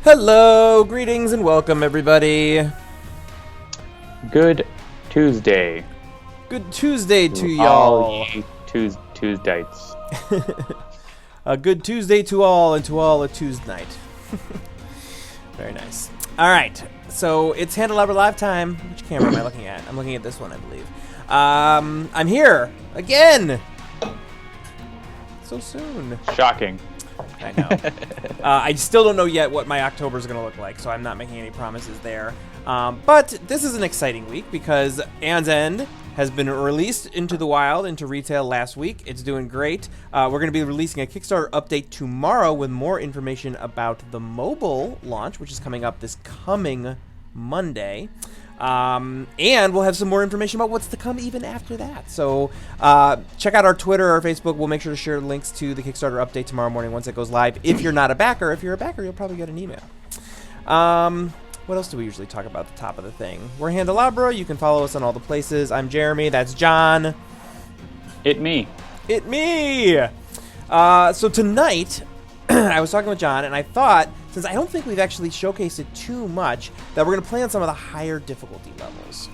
Hello, greetings and welcome everybody. Good Tuesday. Good Tuesday to all y'all. Tuesdays. A good Tuesday to all, and to all a Tuesday night. Very nice. All right, so it's Handelabra Live time. Which camera am I looking at? I'm looking at this one, I believe. I'm here again. So soon. Shocking. I know. I still don't know yet what my October is going to look like, so I'm not making any promises there. But this is an exciting week because Aeon's End has been released into the wild, into retail last week. It's doing great. We're going to be releasing a Kickstarter update tomorrow with more information about the mobile launch, which is coming up this coming Monday. And we'll have some more information about what's to come even after that. So check out our Twitter or Facebook. We'll make sure to share links to the Kickstarter update tomorrow morning once it goes live. If you're not a backer, if you're a backer, you'll probably get an email. What else do we usually talk about at the top of the thing? We're Handelabra. You can follow us on all the places. I'm Jeremy. That's John. It me. So tonight, I was talking with John, and I thought, since I don't think we've actually showcased it too much, that we're going to play on some of the higher difficulty levels.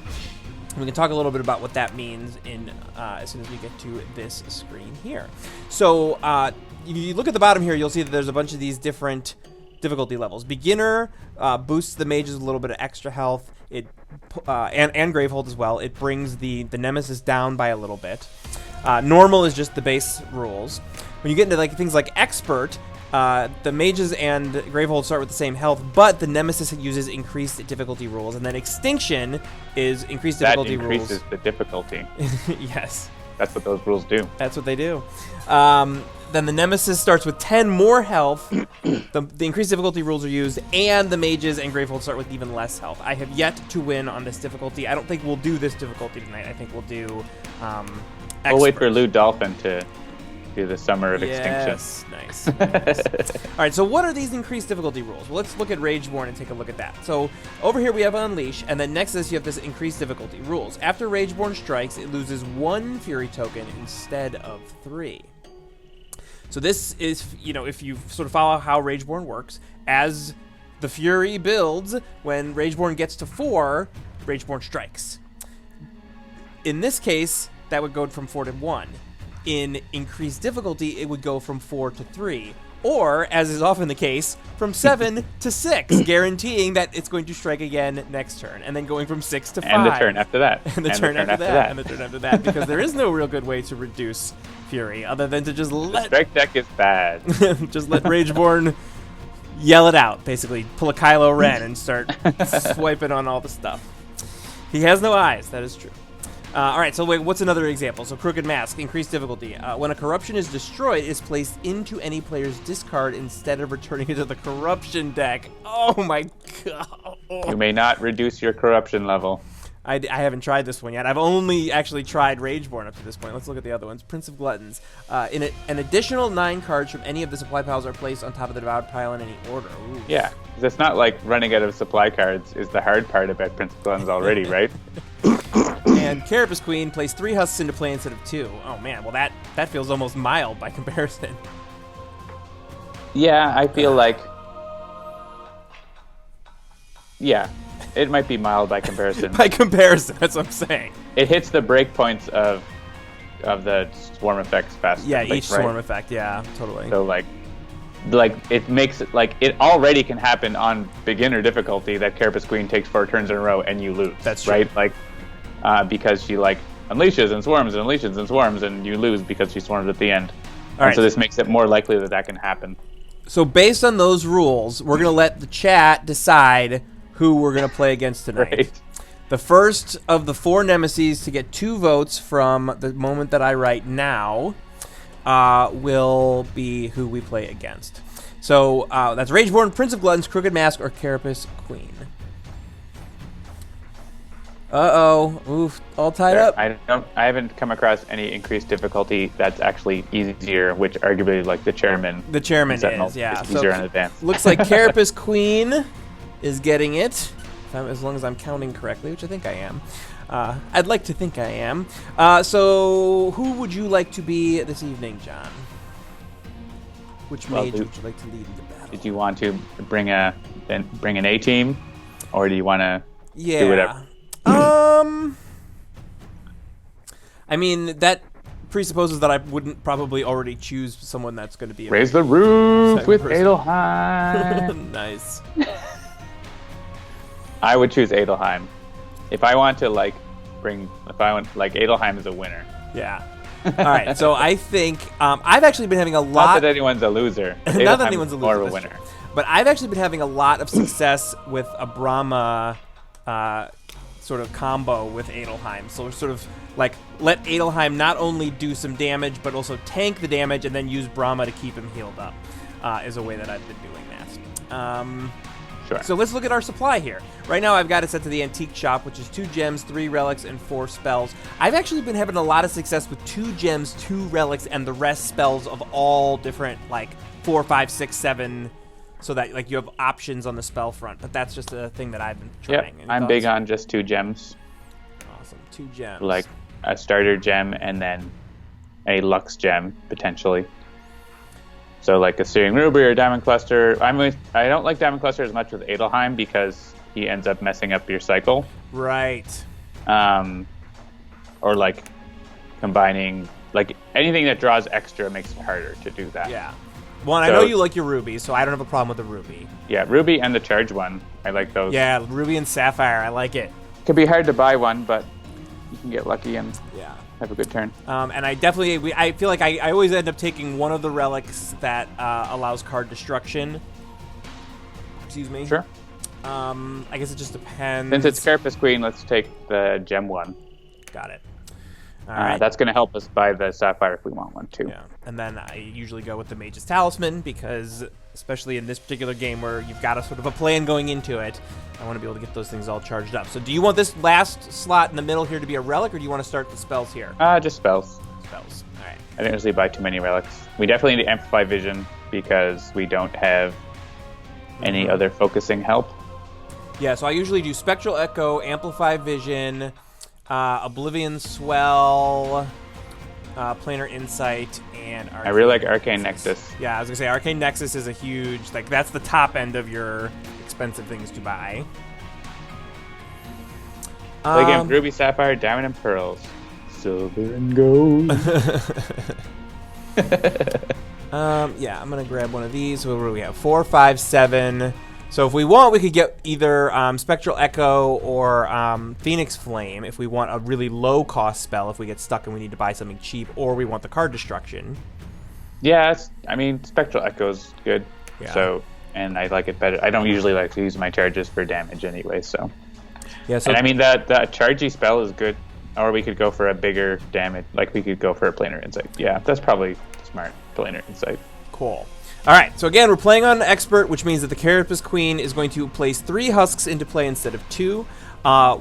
And we can talk a little bit about what that means as soon as we get to this screen here. So if you look at the bottom here, you'll see that there's a bunch of these different difficulty levels. Beginner boosts the mages with a little bit of extra health. And Gravehold as well. It brings the Nemesis down by a little bit. Normal is just the base rules. When you get into things like Expert, the mages and Gravehold start with the same health, but the Nemesis uses increased difficulty rules, and then Extinction is increased difficulty rules. That increases the difficulty. Yes. That's what those rules do. That's what they do. Then the Nemesis starts with 10 more health. The increased difficulty rules are used, and the mages and Gravehold start with even less health. I have yet to win on this difficulty. I don't think we'll do this difficulty tonight. I think we'll do We'll wait for Lou Dolphin to do the Summer of Extinction. Yes, nice. All right, so what are these increased difficulty rules? Well, let's look at Rageborne and take a look at that. So over here we have Unleash, and then next to this you have this increased difficulty rules. After Rageborne strikes, it loses 1 Fury token instead of 3. So this is, if you sort of follow how Rageborne works, as the Fury builds, when Rageborne gets to 4, Rageborne strikes. In this case, that would go from 4 to 1. In increased difficulty, it would go from 4 to 3. Or, as is often the case, from 7 to 6, guaranteeing that it's going to strike again next turn, and then going from 6 to 5. And the turn after that. And the turn after that. And the turn after that, because there is no real good way to reduce Fury, other than to just The strike deck is bad. just let Rageborne yell it out, basically. Pull a Kylo Ren and start swiping on all the stuff. He has no eyes, that is true. All right, so what's another example? So Crooked Mask, increased difficulty. When a corruption is destroyed, it's placed into any player's discard instead of returning it to the corruption deck. Oh my god. You may not reduce your corruption level. I haven't tried this one yet. I've only actually tried Rageborne up to this point. Let's look at the other ones. Prince of Gluttons. An additional 9 cards from any of the supply piles are placed on top of the devoured pile in any order. Ooh. Yeah, it's not like running out of supply cards is the hard part about Prince of Gluttons already, right? And Carapace Queen plays 3 husks into play instead of 2. Oh man, well that feels almost mild by comparison. Yeah, I feel like... Yeah, it might be mild by comparison. By comparison, that's what I'm saying. It hits the breakpoints of the swarm effects faster. Yeah, each swarm effect, yeah, totally. So like it makes it like it already can happen on beginner difficulty that Carapace Queen takes 4 turns in a row and you lose. That's true. Right? Like because she unleashes and swarms and unleashes and swarms and you lose because she swarms at the end. All right. So this makes it more likely that can happen. So based on those rules, we're going to let the chat decide who we're going to play against tonight. Right. The first of the 4 nemesis to get 2 votes from the moment that I write now will be who we play against. So that's Rageborne, Prince of Gluttons, Crooked Mask, or Carapace Queen. Uh-oh. Oof. All tied up. I haven't come across any increased difficulty that's actually easier, which arguably the chairman. The chairman is, yeah. Easier in advance. Looks like Carapace Queen is getting it, as long as I'm counting correctly, which I think I am. I'd like to think I am. So who would you like to be this evening, John? Which mage would you like to lead into battle? Did you want to bring an A team, or do you want to do whatever? I mean, that presupposes that I wouldn't probably already choose someone that's going to be... Raise the roof with Adelheim. Nice. I would choose Adelheim. If I want to, Adelheim is a winner. Yeah. All right, so I think I've actually been having a lot... Not that anyone's a loser. Not that anyone's a loser. More of a winner. But I've actually been having a lot of success with a Brama sort of combo with Adelheim. So sort of like let Adelheim not only do some damage, but also tank the damage and then use Brama to keep him healed up is a way that I've been doing that. Sure. So let's look at our supply here. Right now I've got it set to the antique shop, which is 2 gems, 3 relics, and 4 spells. I've actually been having a lot of success with 2 gems, 2 relics, and the rest spells of all different, like 4, 5, 6, 7, so that like you have options on the spell front. But that's just a thing that I've been trying. Yep, I'm big on just 2 gems. Awesome, 2 gems. Like a starter gem and then a Lux gem, potentially. So like a Searing Ruby or Diamond Cluster. I don't like Diamond Cluster as much with Adelheim because he ends up messing up your cycle. Right. Or like combining, like anything that draws extra makes it harder to do that. Yeah. Well, I know you like your Ruby, so I don't have a problem with the Ruby. Yeah, Ruby and the Charge one. I like those. Yeah, Ruby and Sapphire. I like it. Could be hard to buy one, but you can get lucky and have a good turn. And I definitely, I feel like I always end up taking one of the relics that allows card destruction. Excuse me. Sure. I guess it just depends. Since it's Carapace Queen, let's take the gem one. Got it. All right. That's going to help us buy the Sapphire if we want one, too. Yeah, and then I usually go with the Mage's Talisman because, especially in this particular game where you've got a sort of a plan going into it, I want to be able to get those things all charged up. So do you want this last slot in the middle here to be a relic, or do you want to start the spells here? Just spells. Spells, all right. I don't usually buy too many relics. We definitely need to Amplify Vision because we don't have any other focusing help. Yeah, so I usually do Spectral Echo, Amplify Vision, Oblivion Swell, Planar Insight, and Arcane. I really like Arcane Nexus. Yeah, I was going to say Arcane Nexus is a huge, like that's the top end of your expensive things to buy. Play game Ruby, Sapphire, Diamond, and Pearls. Silver and gold. Yeah, I'm going to grab one of these. What do we have? 4, 5, 7. So if we want, we could get either Spectral Echo or Phoenix Flame if we want a really low-cost spell if we get stuck and we need to buy something cheap, or we want the card destruction. Yeah, I mean, Spectral Echo is good. Yeah. So, and I like it better. I don't usually like to use my charges for damage anyway, so. Yeah, so and I mean, that chargey spell is good, or we could go for a bigger damage, like we could go for a Planar Insight. Yeah, that's probably smart, Planar Insight. Cool. All right, so again, we're playing on Expert, which means that the Carapace Queen is going to place 3 husks into play instead of 2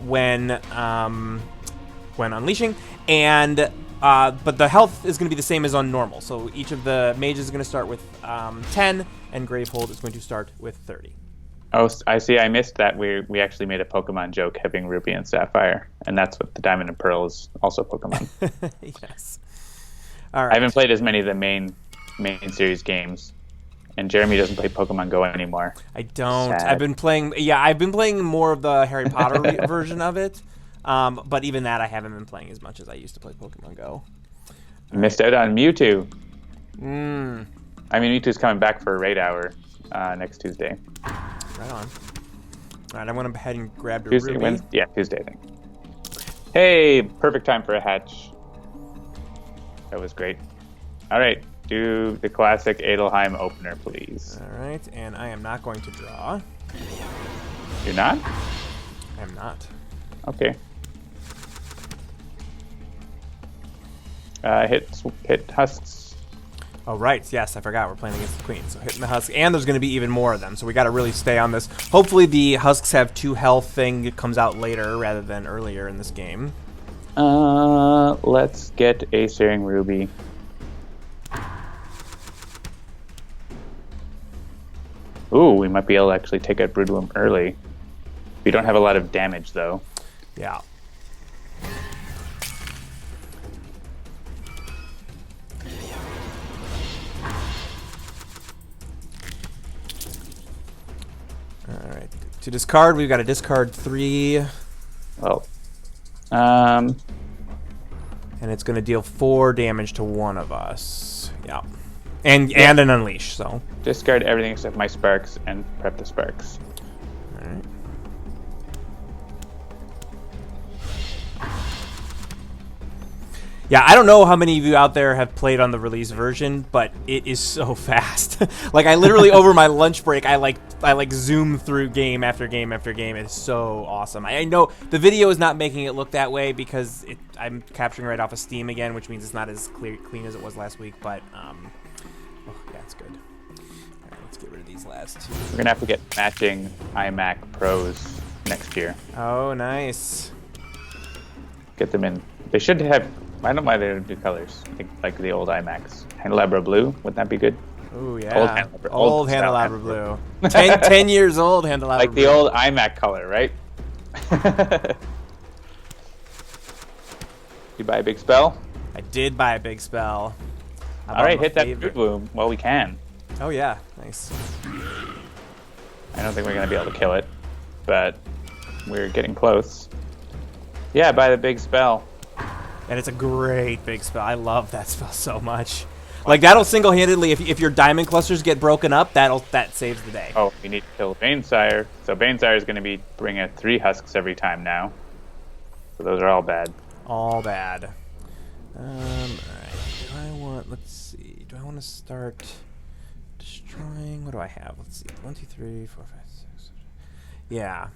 when unleashing, and but the health is going to be the same as on normal. So each of the mages is going to start with 10, and Gravehold is going to start with 30. Oh, I see. I missed that. We actually made a Pokemon joke having Ruby and Sapphire, and that's what the Diamond and Pearl is also Pokemon. Yes. All right. I haven't played as many of the main series games. And Jeremy doesn't play Pokemon Go anymore. I don't. Sad. I've been playing more of the Harry Potter version of it. But even that I haven't been playing as much as I used to play Pokemon Go. Missed out on Mewtwo. I Mm. mean, Mewtwo's coming back for a raid hour next Tuesday. Right on. All right, I'm going to head and grab the Tuesday, Ruby. Wednesday? Yeah, Tuesday, I think. Hey, perfect time for a hatch. That was great. All right. Do the classic Adelheim opener, please. All right, and I am not going to draw. You're not? I am not. Okay. Hit husks. Oh, right. Yes, I forgot. We're playing against the Queen. So hitting the Husks. And there's going to be even more of them. So we got to really stay on this. Hopefully the Husks have 2 health thing. It comes out later rather than earlier in this game. Let's get a Searing Ruby. Ooh, we might be able to actually take out Broodwomb early. We don't have a lot of damage, though. Yeah. To discard, we've got to discard 3. Well, and it's going to deal 4 damage to one of us. Yeah. And an unleash, so. Discard everything except my sparks and prep the sparks. Alright. Yeah, I don't know how many of you out there have played on the release version, but it is so fast. Like, I literally, over my lunch break, I zoom through game after game after game. It's so awesome. I know the video is not making it look that way because I'm capturing right off of Steam again, which means it's not as clean as it was last week, but, oh, yeah, it's good. All right, let's get rid of these last 2. We're going to have to get matching iMac Pros next year. Oh, nice. Get them in. They should have... I don't know why they don't do colors. I think like the old iMacs. Handelabra blue, wouldn't that be good? Oh yeah. Old Handelabra blue. 10 years old Handelabra like blue. the old iMac color, right? You buy a big spell? I did buy a big spell. All right, hit that food bloom while we can. Oh yeah, nice. I don't think we're going to be able to kill it, but we're getting close. Yeah, buy the big spell. And it's a great big spell. I love that spell so much. Like, that'll single-handedly, if your diamond clusters get broken up, that saves the day. Oh, we need to kill Banesire. So Banesire is going to be bringing 3 husks every time now. So those are all bad. All bad. Alright. Let's see. Do I want to start destroying? What do I have? Let's see. 1, 2, 3, 4, 5, 6. Yeah.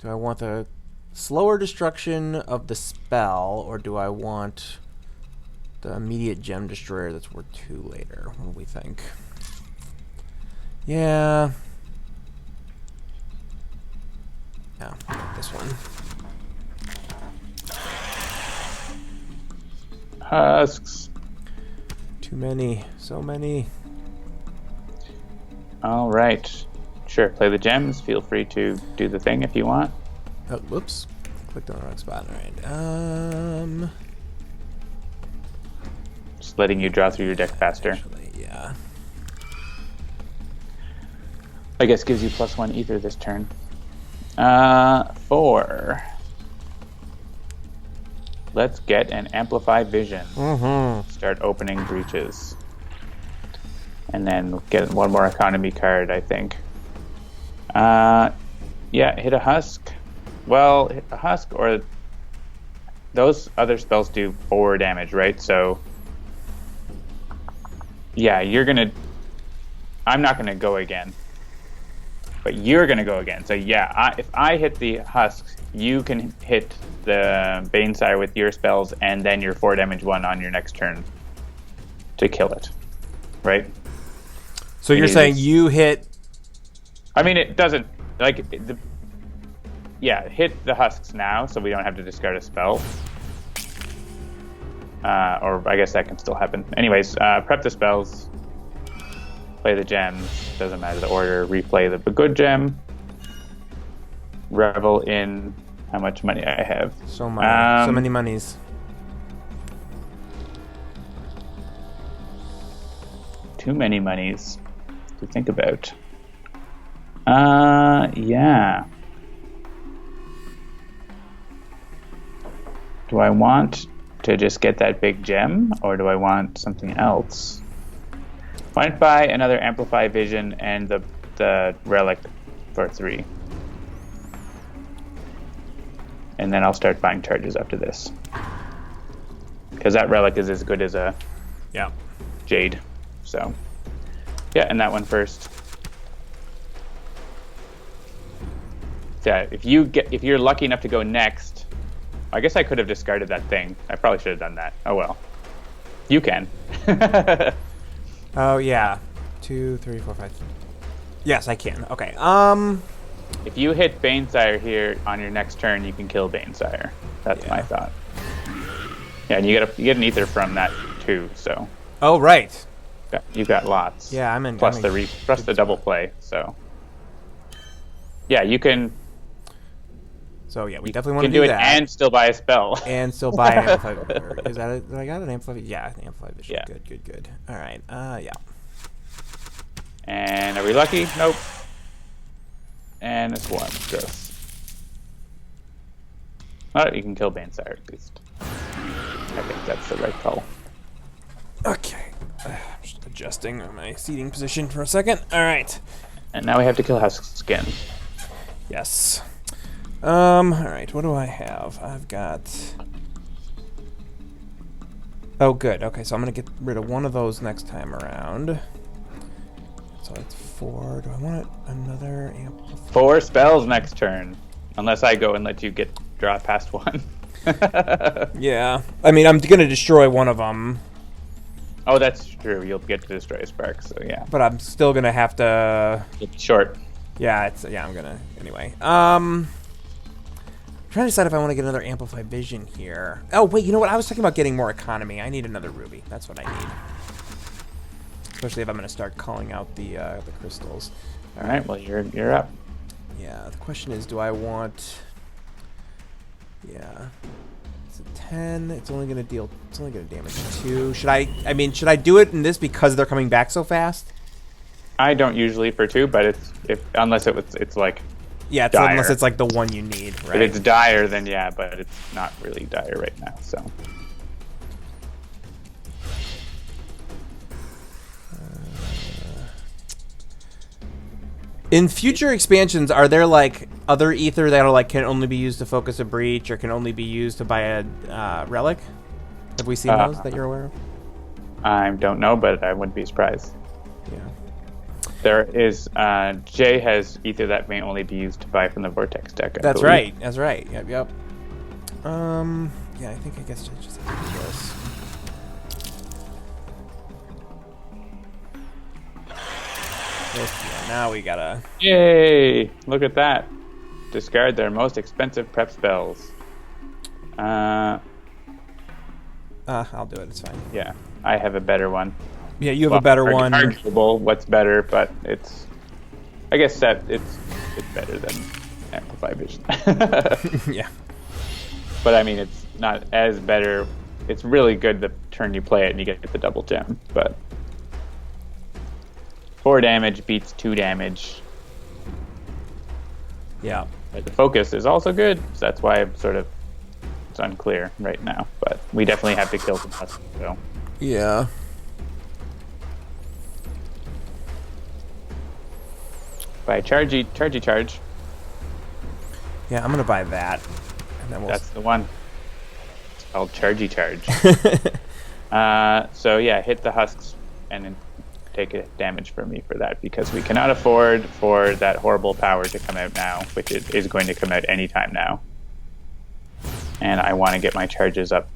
Do I want the slower destruction of the spell, or do I want the immediate gem destroyer that's worth 2 later? What do we think? Yeah. Yeah, this one. Husks. Too many. So many. All right. Sure, play the gems. Feel free to do the thing if you want. Oh, whoops. Clicked on the wrong spot. All right. Just letting you draw through your deck faster. Actually, yeah. I guess gives you +1 ether this turn. 4. Let's get an Amplify Vision. Start opening breaches. And then get 1 more economy card, I think. Yeah, hit a husk. Well, hit a husk, or those other spells do 4 damage, right? So, yeah, I'm not gonna go again, but you're gonna go again. So yeah, if I hit the husks, you can hit the Banesire with your spells, and then your 4 damage one on your next turn to kill it, right? So you're saying you hit... I mean, it doesn't, like, yeah, hit the husks now, so we don't have to discard a spell. Or I guess that can still happen. Anyways, prep the spells, play the gems, doesn't matter the order, replay the good gem, revel in how much money I have. So much. So many monies. Too many monies to think about. Yeah. Do I want to just get that big gem, or do I want something else? Why not buy another Amplify Vision and the relic for 3? And then I'll start buying charges after this. Because that relic is as good as a jade. So, yeah, and that one first. Yeah, if you're lucky enough to go next, I guess I could have discarded that thing. I probably should have done that. Oh well. You can. Oh yeah. 2, 3, 4, 5. Yes, I can. Okay. If you hit Banesire here on your next turn, you can kill Banesire. That's my thought. Yeah, and you get an ether from that too. So. Oh right. You got lots. Yeah, I'm in. Plus the double play. So. Yeah, you can. So yeah, we definitely want to do do it that. And still buy a spell. And still buy an Amplify Vision. Is that it? Did I got an Amplify Vision? Yeah, an Amplify Vision. Yeah. Good. All right. Yeah. And are we lucky? Nope. And a swarm. Gross. Alright, you can kill Banesire at least. I think that's the right call. Okay. I'm just adjusting my seating position for a second. Alright. And now we have to kill Huskskin. Yes. Alright, what do I have? I've got... Oh, good. Okay, so I'm going to get rid of one of those next time around. So it's 4. Do I want another amplifier? 4 spells next turn. Unless I go and let you draw past one. Yeah. I mean, I'm going to destroy one of them. Oh, that's true. You'll get to destroy a spark, so yeah. But I'm still going to have to... It's short. Yeah, I'm going to... Anyway. I'm trying to decide if I want to get another Amplified Vision here. Oh, wait, you know what? I was talking about getting more economy. I need another ruby. That's what I need. Especially if I'm going to start calling out the crystals. All right, well, you're up. Yeah, the question is, do I want... Yeah. It's a 10. It's only going to damage 2. Should I do it in this because they're coming back so fast? I don't usually for 2, but unless it's like yeah, unless it's like the one you need, right? If it's dire, then yeah, but it's not really dire right now, so. In future expansions, are there like other ether that are like can only be used to focus a breach or can only be used to buy a relic? Have we seen those that you're aware of? I don't know, but I wouldn't be surprised. Yeah. There is Jay has ether that may only be used to buy from the Vortex deck. That's right. That's right. Yep. Yep. Yeah, I think I guess I just have to do this. Yeah, now we gotta... Yay! Look at that. Discard their most expensive prep spells. I'll do it. It's fine. Yeah, I have a better one. Yeah, you have a better one. Arguable what's better, but I guess that it's better than Amplify Vision. Yeah. But I mean, it's not as better. It's really good the turn you play it and you get the double gem, but 4 damage beats 2 damage. Yeah. But the focus is also good, so that's why it's unclear right now. But we definitely have to kill some husks, so. Yeah. Buy charge. Yeah, I'm gonna buy that. And then That's the one. It's called charge. So yeah, hit the husks and then take a damage from me for that because we cannot afford for that horrible power to come out now, which is going to come out anytime now. And I want to get my charges up.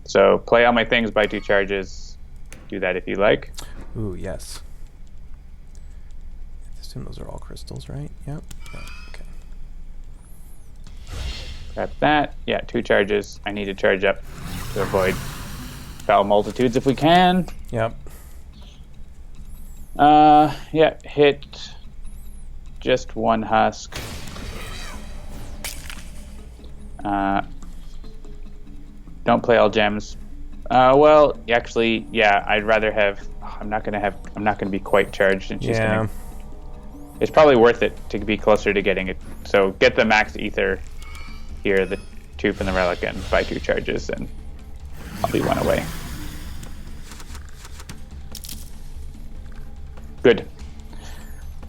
So play all my things, buy 2 charges. Do that if you like. Ooh, yes. I assume those are all crystals, right? Yep. Okay. Grab that. Yeah, 2 charges. I need to charge up to avoid foul multitudes if we can. Yep. Yeah, hit just 1 husk. Don't play all gems. Well, actually, yeah, I'd rather have. I'm not gonna be quite charged, and she's gonna. It's probably worth it to be closer to getting it. So get the max ether here, the 2 from the relic, and buy 2 charges, and I'll be 1 away. Good.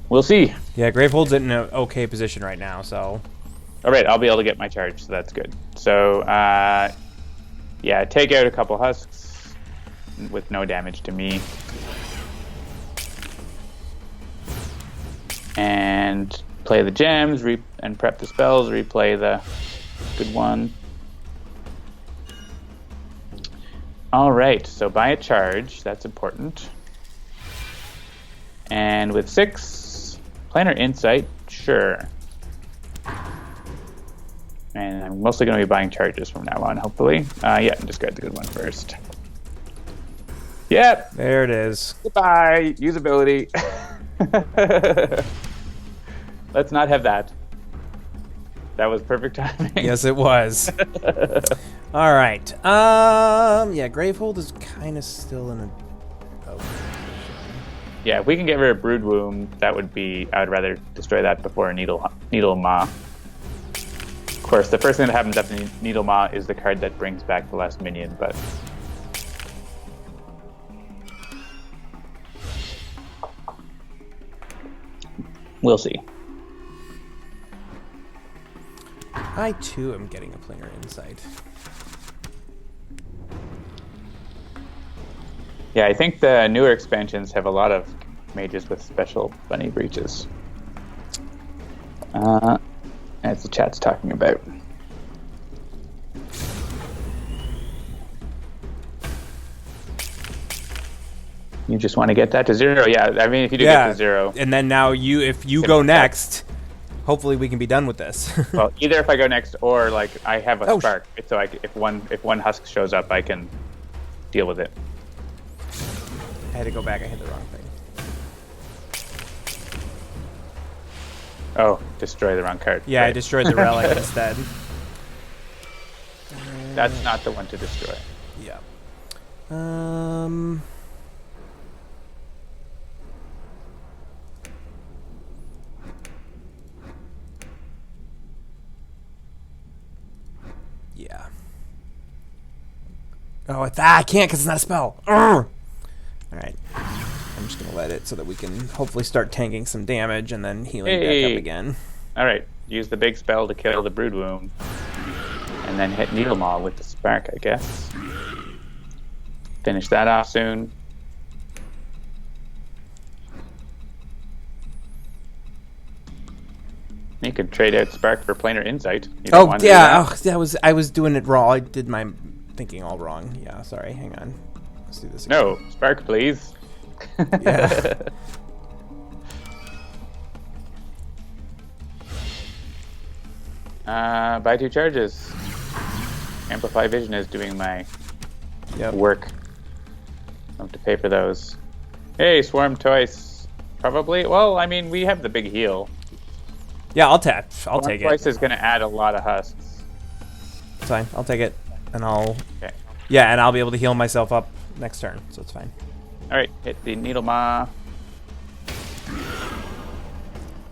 We'll see. Yeah, Gravehold's in an okay position right now, so. All right, I'll be able to get my charge, so that's good. So, yeah, take out a couple husks with no damage to me. And play the gems, and prep the spells, replay the good one. All right, so buy a charge, that's important. And with 6, Planar Insight, sure. And I'm mostly going to be buying charges from now on, hopefully. Yeah, discard the good one first. Yep. There it is. Goodbye. Usability. Let's not have that. That was perfect timing. Yes, it was. All right. Yeah, Gravehold is kind of still in a... Yeah, if we can get rid of Brood Womb, that would be... I would rather destroy that before a Needle Maw. Of course, the first thing that happens after Needle Maw is the card that brings back the last minion, but... we'll see. I, too, am getting a Planar Insight. Yeah, I think the newer expansions have a lot of mages with special bunny breaches. As the chat's talking about. You just want to get that to 0? Yeah, I mean, if you do get to 0. And then now if you go next, hopefully we can be done with this. Well, either if I go next or, like, I have a spark. So if one husk shows up, I can deal with it. I had to go back. I hit the wrong thing. Oh, destroy the wrong card. Yeah, right. I destroyed the relic instead. That's not the one to destroy. Yeah. Yeah. Oh, I can't because it's not a spell. All right. I'm just going to let it so that we can hopefully start tanking some damage and then healing back up again. All right. Use the big spell to kill the Brood Womb. And then hit Needle Maw with the spark, I guess. Finish that off soon. You could trade out Spark for Planar Insight. Oh, yeah. I was doing it wrong. I did my thinking all wrong. Yeah, sorry. Hang on. Let's do this again. No, Spark, please. Yeah. Buy 2 charges. Amplify Vision is doing my work. I have to pay for those. Hey, Swarm twice. Probably. Well, I mean, we have the big heal. Yeah, I'll tap. I'll take it. Twice is going to add a lot of husks. It's fine. I'll take it, and I'll. Okay. Yeah, and I'll be able to heal myself up next turn, so it's fine. All right, hit the Needle Maw.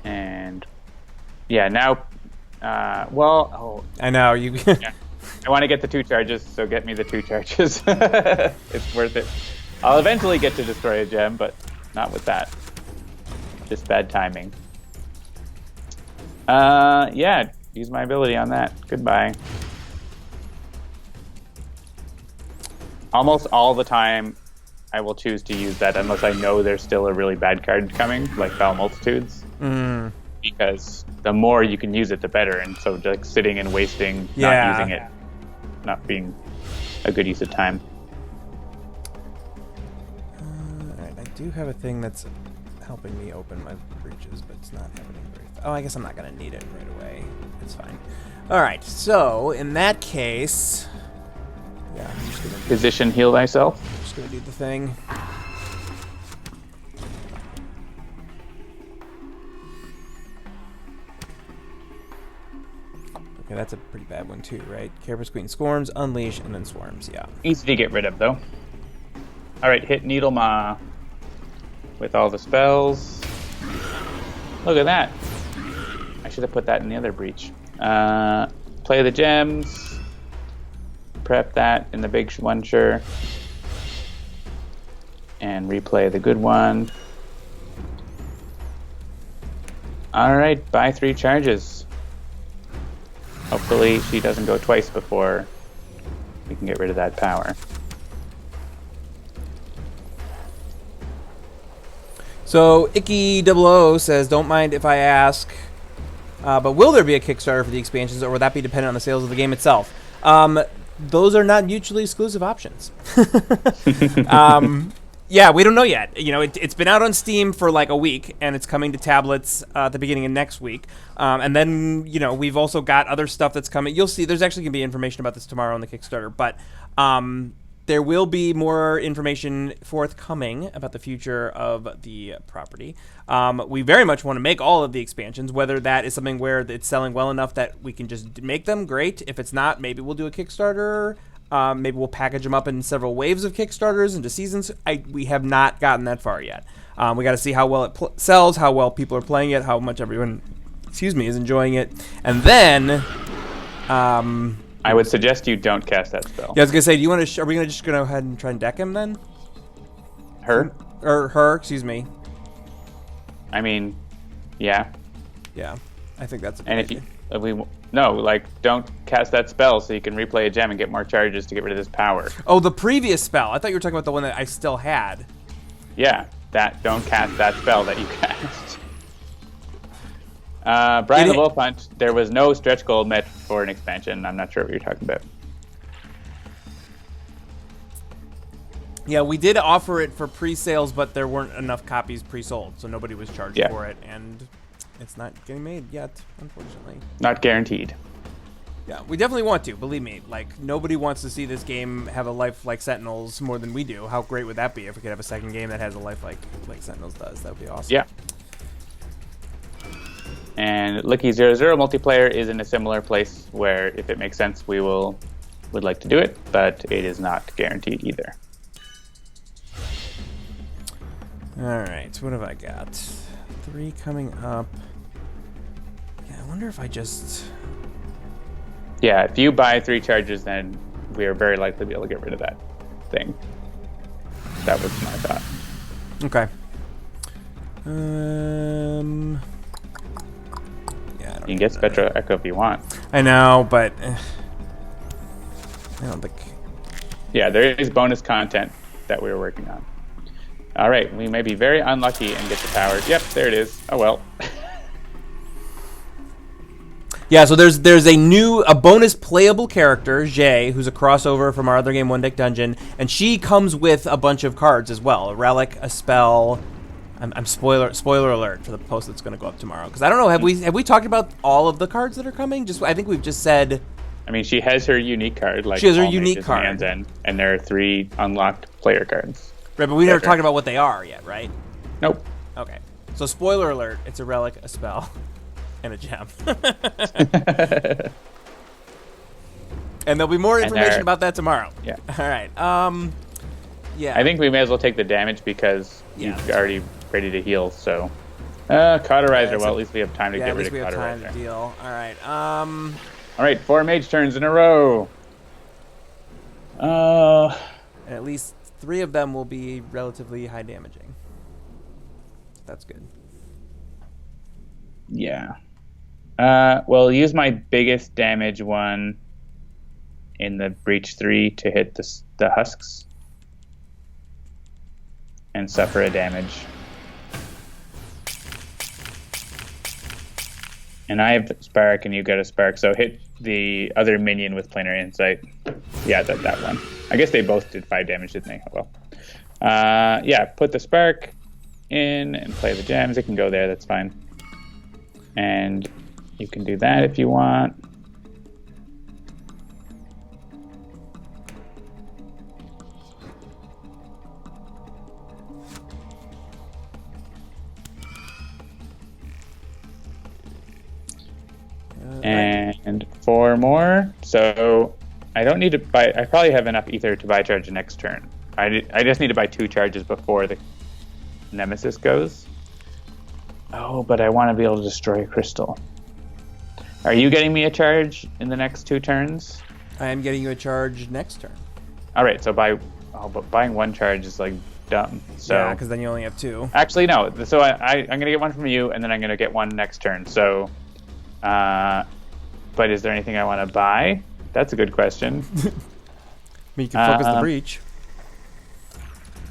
And yeah, now. I know you. Yeah. I want to get the 2 charges, so get me the 2 charges. It's worth it. I'll eventually get to destroy a gem, but not with that. Just bad timing. Yeah, use my ability on that. Goodbye. Almost all the time, I will choose to use that unless I know there's still a really bad card coming, like Foul Multitudes. Because the more you can use it, the better. And so like sitting and wasting, not using it, not being a good use of time. Alright, I do have a thing that's helping me open my breaches, but it's not happening very fast. Oh, I guess I'm not going to need it right away. It's fine. Alright, so in that case... Yeah, I'm just going to... Position heal thyself. Just going to do the thing. Okay, that's a pretty bad one too, right? Carapace Queen Swarms, Unleash, and then Swarms, yeah. Easy to get rid of, though. Alright, hit Needle Maw with all the spells. Look at that. I should have put that in the other breach. Play the gems. Prep that in the big one, sure. And replay the good one. Alright, buy 3 charges. Hopefully she doesn't go twice before we can get rid of that power. So Icky00 says, don't mind if I ask, but will there be a Kickstarter for the expansions, or will that be dependent on the sales of the game itself? Those are not mutually exclusive options. Yeah, we don't know yet. You know, it's been out on Steam for like a week, and it's coming to tablets at the beginning of next week. And then, you know, we've also got other stuff that's coming. You'll see, there's actually going to be information about this tomorrow on the Kickstarter, but there will be more information forthcoming about the future of the property. We very much want to make all of the expansions, whether that is something where it's selling well enough that we can just make them, great. If it's not, maybe we'll do a Kickstarter. Maybe we'll package them up in several waves of Kickstarters into seasons. We have not gotten that far yet. We got to see how well it sells, how well people are playing it, how much everyone, is enjoying it, and then. I would suggest you don't cast that spell. Yeah, I was gonna say, do you want to? Are we gonna just go ahead and try and deck him then? Her? Or her? Excuse me. I mean, yeah. Yeah, I think that's a good And idea. don't cast that spell so you can replay a gem and get more charges to get rid of this power. Oh, the previous spell. I thought you were talking about the one that I still had. Yeah, don't cast that spell that you cast. Brian the Wolf Hunt, there was no stretch goal met for an expansion. I'm not sure what you're talking about. Yeah, we did offer it for pre-sales, but there weren't enough copies pre-sold, so nobody was charged for it, and it's not getting made yet, unfortunately. Not guaranteed. Yeah, we definitely want to, believe me. Like, nobody wants to see this game have a life like Sentinels more than we do. How great would that be if we could have a second game that has a life like Sentinels does? That would be awesome. Yeah. And Licky 00 multiplayer is in a similar place where, if it makes sense, we would like to do it, but it is not guaranteed either. Alright, what have I got? 3 coming up. Yeah, I wonder if I just... Yeah, if you buy 3 charges, then we are very likely to be able to get rid of that thing. That was my thought. Okay. Yeah, You can get Spectral Echo if you want. I know, but I don't think. Yeah, there is bonus content that we were working on. All right, we may be very unlucky and get the power. Yep, there it is. Oh well. Yeah, so there's a bonus playable character, Jay, who's a crossover from our other game, One Deck Dungeon, and she comes with a bunch of cards as well, a relic, a spell. I'm spoiler alert for the post that's going to go up tomorrow, because I don't know, have we talked about all of the cards that are coming? I think we've just said. I mean, she has her unique card, like she has her all unique mages card, and there are 3 unlocked player cards. Right, but we never talked about what they are yet, right? Nope. Okay, so spoiler alert: it's a relic, a spell, and a gem. And there'll be more information about that tomorrow. Yeah. All right. Yeah. I think we may as well take the damage because you're already ready to heal. So, Cauterizer. Well, at least we have time to get rid of Cauterizer. Yeah, at least we have time to deal. All right. All right, 4 mage turns in a row. And at least 3 of them will be relatively high damaging. That's good. Yeah. Well, use my biggest damage one in the Breach 3 to hit the husks and suffer a damage. And I have Spark and you got a Spark, so hit the other minion with Planar Insight. Yeah, that one. I guess they both did 5 damage, didn't they? Well, yeah, put the Spark in and play the gems. It can go there, that's fine. And you can do that if you want. And 4 more. So I don't need to buy. I probably have enough ether to buy charge next turn. I just need to buy 2 charges before the Nemesis goes. Oh, but I want to be able to destroy a crystal. Are you getting me a charge in the next 2 turns? I am getting you a charge next turn. All right, so but buying 1 charge is like dumb. So yeah, because then you only have 2. Actually, no. So I'm gonna get 1 from you, and then I'm gonna get 1 next turn. So, but is there anything I want to buy? That's a good question. I mean, you can focus the breach.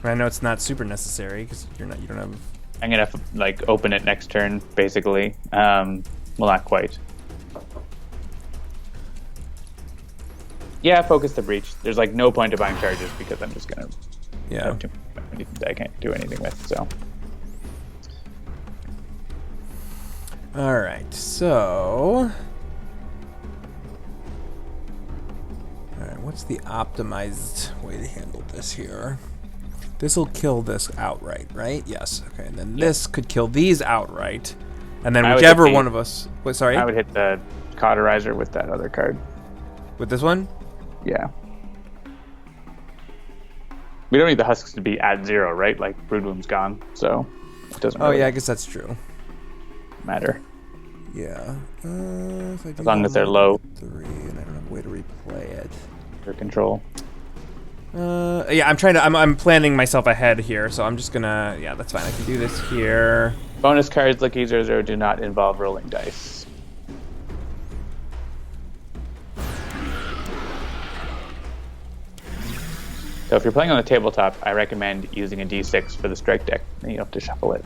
I know it's not super necessary because you don't have. I'm gonna like open it next turn, basically. Well, not quite. Yeah, focus the breach. There's like no point to buying charges because I'm just gonna. Yeah. I can't do anything with, so. All right, so. All right, what's the optimized way to handle this here? This will kill this outright, right? Yes. Okay, and then this could kill these outright, and then whichever one of us. Wait, sorry. I would hit the Cauterizer with that other card. With this one? Yeah. We don't need the husks to be at 0, right? Like, Brood Womb's gone, so it doesn't really yeah, I guess that's true. matter. Yeah. As long as they're low. 3, and I don't have a way to replay it. For control. Yeah, I'm planning myself ahead here, so I'm just gonna, yeah, that's fine. I can do this here. Bonus cards like E00 do not involve rolling dice. So if you're playing on the tabletop, I recommend using a D6 for the strike deck. Then you don't have to shuffle it.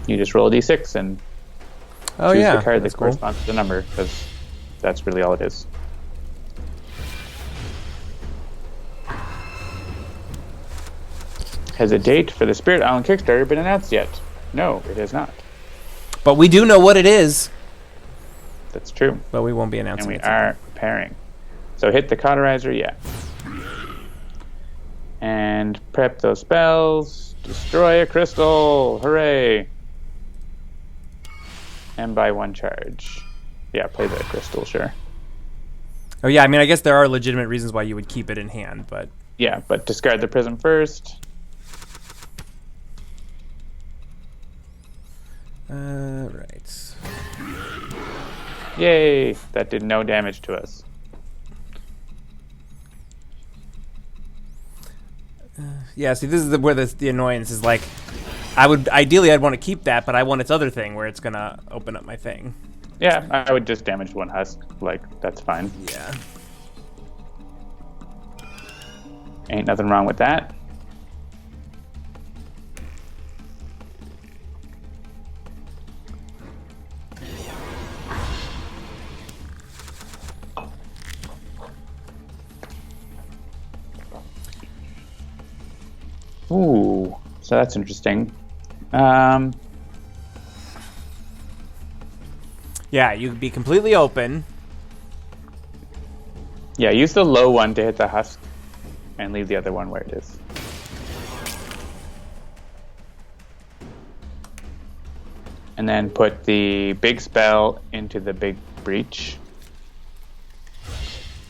You just roll a D6 and choose the card that corresponds to the number, because that's really all it is. Has a date for the Spirit Island Kickstarter been announced yet? No, it has not. But we do know what it is. That's true. But we won't be announcing it. And we are preparing. So hit the cauterizer, yeah. And prep those spells. Destroy a crystal. Hooray. And buy 1 charge. Yeah, play the crystal, sure. Oh yeah, I mean, I guess there are legitimate reasons why you would keep it in hand, but... Yeah, but discard the prism first. Right. Yay! That did no damage to us. Yeah, see, this is where the annoyance is. Like, ideally I'd want to keep that, but I want its other thing where it's gonna open up my thing. Yeah, I would just damage 1 husk. Like, that's fine. Yeah. Ain't nothing wrong with that. Ooh, so that's interesting. Yeah, you could be completely open. Yeah, use the low one to hit the husk and leave the other one where it is. And then put the big spell into the big breach,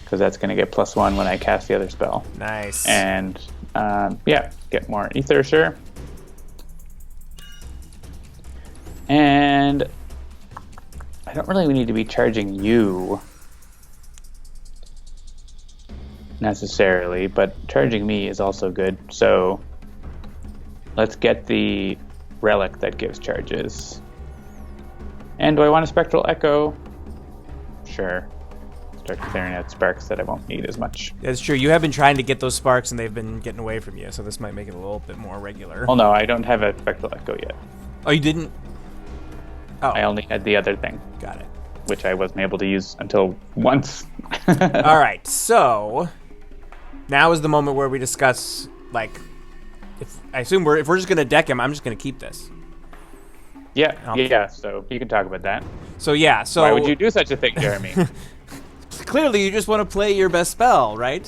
because that's going to get +1 when I cast the other spell. Nice. And yeah, get more ether, sure. And I don't really need to be charging you necessarily, but charging me is also good. So let's get the relic that gives charges. And do I want a spectral echo? Sure. Start clearing out sparks that I won't need as much. That's true. You have been trying to get those sparks, and they've been getting away from you, so this might make it a little bit more regular. Oh no, I don't have a spectral echo yet. Oh, you didn't? Oh. I only had the other thing. Got it. Which I wasn't able to use until once. All right, so now is the moment where we discuss, like, if we're just gonna deck him, I'm just gonna keep this. Yeah. So you can talk about that. So yeah. So why would you do such a thing, Jeremy? Clearly, you just want to play your best spell, right?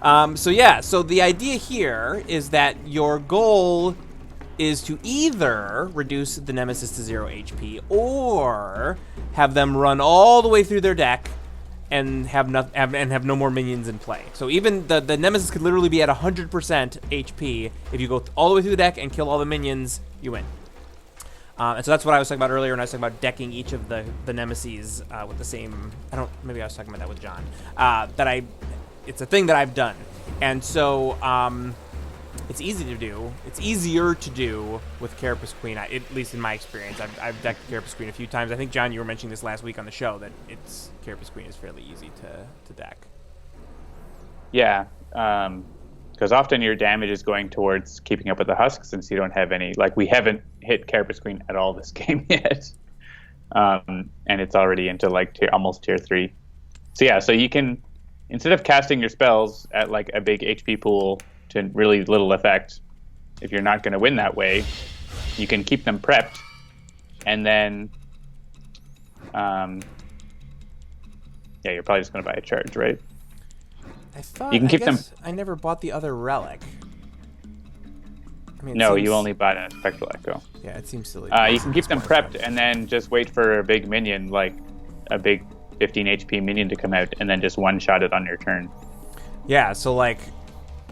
So yeah. So the idea here is that your goal is to either reduce the Nemesis to 0 HP or have them run all the way through their deck and have no more minions in play. So even the Nemesis could literally be at 100% HP. If you go all the way through the deck and kill all the minions, you win. And so that's what I was talking about earlier when I was talking about decking each of the Nemesis with the same... Maybe I was talking about that with John. It's a thing that I've done. And so it's easy to do. It's easier to do with Carapace Queen, at least in my experience. I've decked Carapace Queen a few times. I think, John, you were mentioning this last week on the show, that Carapace Queen is fairly easy to deck. Yeah, because often your damage is going towards keeping up with the husk, since you don't have any... Like, we haven't hit Carapace Queen at all this game yet. And it's already into, like, almost tier 3. So yeah, so you can... Instead of casting your spells at, like, a big HP pool to really little effect, if you're not going to win that way, you can keep them prepped, and then... yeah, you're probably just going to buy a charge, right? You can keep them. I never bought the other relic. I mean, no, you only bought a Spectral Echo. Yeah, it seems silly. You can keep them prepped and then just wait for a big minion, like a big 15 HP minion to come out, and then just one-shot it on your turn. Yeah, so like...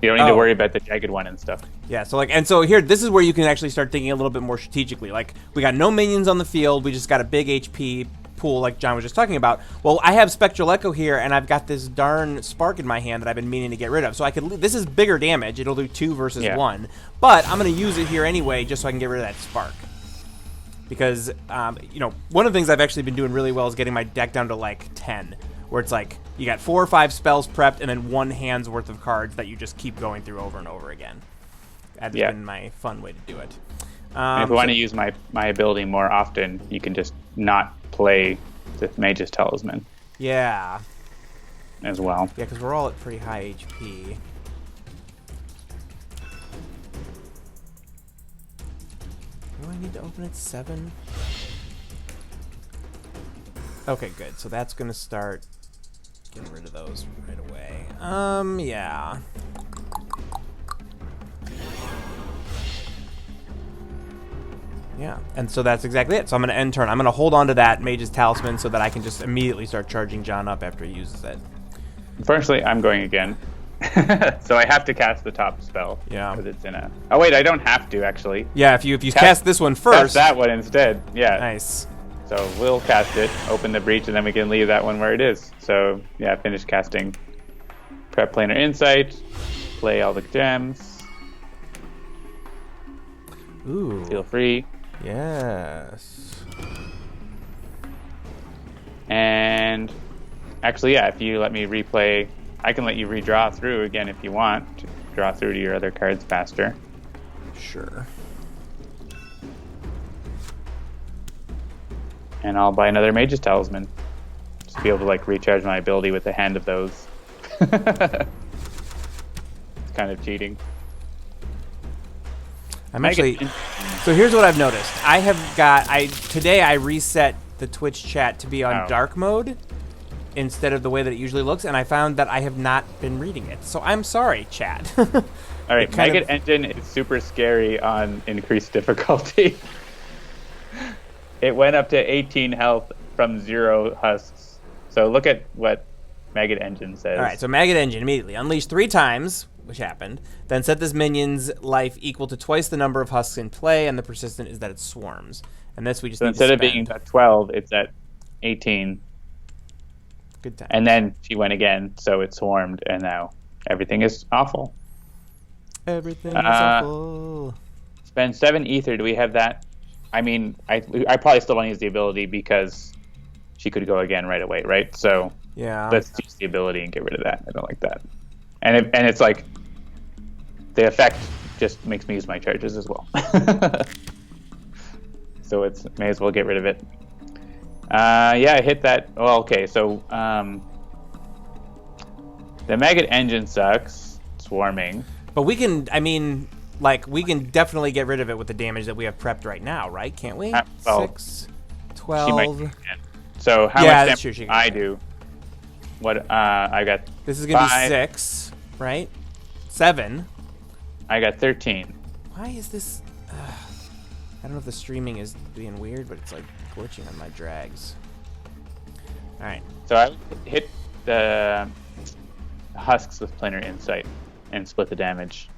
You don't need to worry about the jagged one and stuff. Yeah, so like, and so here, this is where you can actually start thinking a little bit more strategically. Like, we got no minions on the field, we just got a big HP pool like John was just talking about. Well, I have Spectral Echo here, and I've got this darn Spark in my hand that I've been meaning to get rid of. So I could, this is bigger damage, it'll do 2 versus 1. But I'm going to use it here anyway, just so I can get rid of that Spark. Because, you know, one of the things I've actually been doing really well is getting my deck down to like 10. Where it's like, you got 4 or 5 spells prepped, and then 1 hand's worth of cards that you just keep going through over and over again. That's been my fun way to do it. If you want to use my ability more often, you can just not play the Mage's Talisman. Yeah. As well. Yeah, because we're all at pretty high HP. Do I need to open at 7? Okay, good. So that's going to start getting rid of those right away. Yeah. Yeah, and so that's exactly it. So I'm going to end turn. I'm going to hold on to that Mage's Talisman so that I can just immediately start charging John up after he uses it. Unfortunately, I'm going again. So I have to cast the top spell. Yeah. Because it's in a... Oh, wait, I don't have to, actually. Yeah, if you cast this one first... Cast that one instead, yeah. Nice. So we'll cast it, open the breach, and then we can leave that one where it is. So, yeah, finish casting. Prep Planar Insight. Play all the gems. Ooh. Feel free. Yes. And actually, yeah, if you let me replay, I can let you redraw through again if you want to draw through to your other cards faster. Sure. And I'll buy another Mage's Talisman. Just to be able to like recharge my ability with a hand of those. It's kind of cheating. I'm actually... So here's what I've noticed. I have got... Today I reset the Twitch chat to be on dark mode instead of the way that it usually looks, and I found that I have not been reading it. So I'm sorry, chat. All right, Maggot Engine is super scary on increased difficulty. It went up to 18 health from 0 husks. So look at what Maggot Engine says. All right, so Maggot Engine immediately. Unleash 3 times, which happened. Then set this minion's life equal to twice the number of husks in play, and the persistent is that it swarms. And this we just need instead to of being at 12, it's at 18. Good time. And then she went again, so it swarmed, and now everything is awful. Everything is awful. Spend 7 ether. Do we have that? I mean, I probably still want to use the ability because she could go again right away, right? So yeah, let's use the ability and get rid of that. I don't like that. And it's like the effect just makes me use my charges as well. So it's may as well get rid of it. Yeah, I hit that. Well, okay, so the Maggot Engine sucks. Swarming. But we can, I mean, like, we can definitely get rid of it with the damage that we have prepped right now, right? Can't we? Well, 6, 12. She might so how much damage I do? What I got? This is gonna be 6, right? 7. I got 13. Why is this? I don't know if the streaming is being weird, but it's like glitching on my drags. All right. So I hit the husks with Planar Insight and split the damage.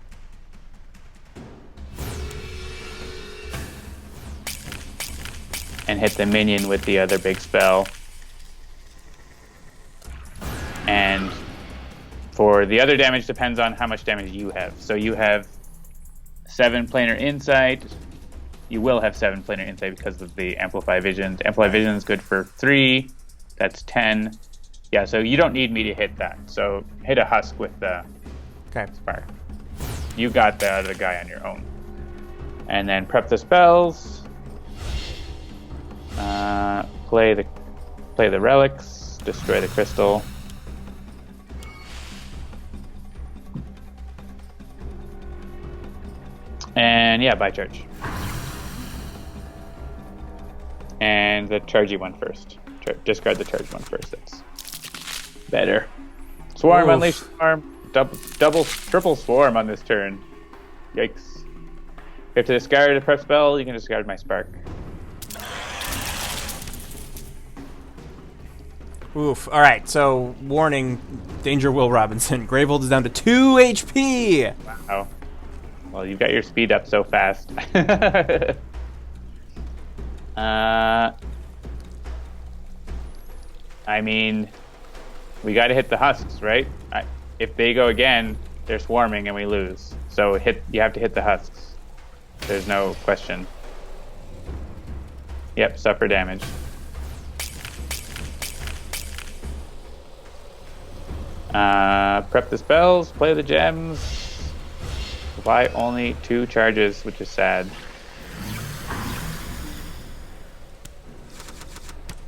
And hit the minion with the other big spell. And for the other damage depends on how much damage you have. So you have 7 Planar Insight. You will have 7 Planar Insight because of the Amplify Vision. Amplify Vision is good for 3. That's 10. Yeah, so you don't need me to hit that. So hit a husk with the spark. You got the other guy on your own. And then prep the spells. Play the relics. Destroy the crystal. And yeah, buy charge. And the chargey one first. Discard the charged one first. That's better. Swarm, unleash swarm. Triple swarm on this turn. Yikes. You have to discard a prep spell, you can discard my spark. Oof. All right. So, warning, danger, Will Robinson. Gravehold is down to 2 HP. Wow. Well, you've got your speed up so fast. I mean, we got to hit the husks, right? If they go again, they're swarming and we lose. So you have to hit the husks. There's no question. Yep, suffer damage. Prep the spells, play the gems. Apply only 2 charges, which is sad.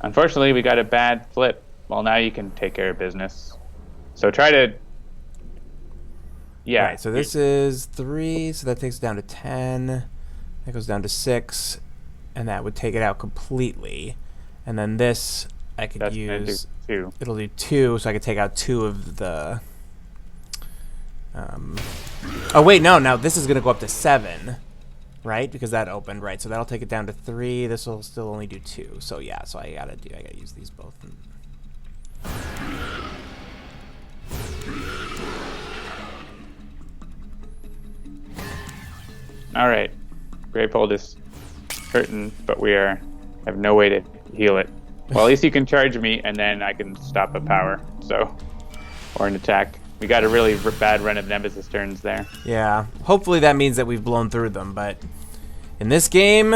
Unfortunately, we got a bad flip. Well, now you can take care of business. So try to... Yeah. Right, so this is 3, so that takes it down to 10. That goes down to 6, and that would take it out completely. And then this, I could use... Do 2. It'll do 2, so I could take out 2 of the... Oh, wait, no, now this is going to go up to 7. Right, because that opened, right? So that'll take it down to 3. This will still only do 2. So yeah, so I gotta use these both. All right, Gravehold is hurting, but we have no way to heal it. Well, at least you can charge me, and then I can stop a power. So, or an attack. We got a really bad run of Nemesis turns there. Yeah, hopefully that means that we've blown through them, but in this game,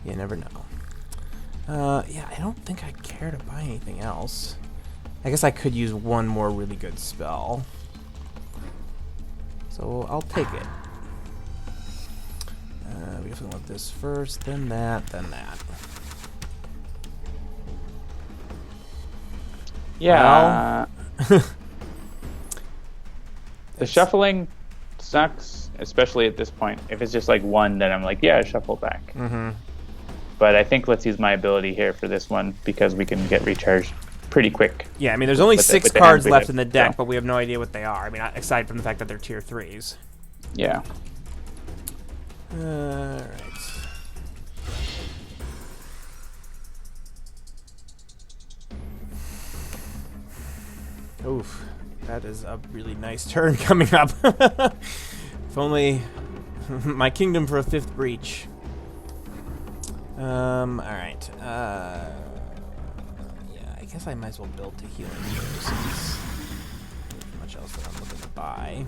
you never know. Yeah, I don't think I care to buy anything else. I guess I could use one more really good spell. So I'll take it. We definitely want this first, then that, then that. Yeah. Well, the shuffling sucks, especially at this point. If it's just like 1, then I'm like, yeah, shuffle back. mm-hmm. But I think let's use my ability here for this one because we can get recharged pretty quick. Yeah, I mean, there's only with 6 the cards hand left we in the have, deck, so. but we have no idea what they are. I mean, aside from the fact that they're tier 3s. Yeah. Alright. Oof. That is a really nice turn coming up. If only my kingdom for a 5th breach. Alright. Yeah, I guess I might as well build to healing here since there's much else that I'm looking to buy.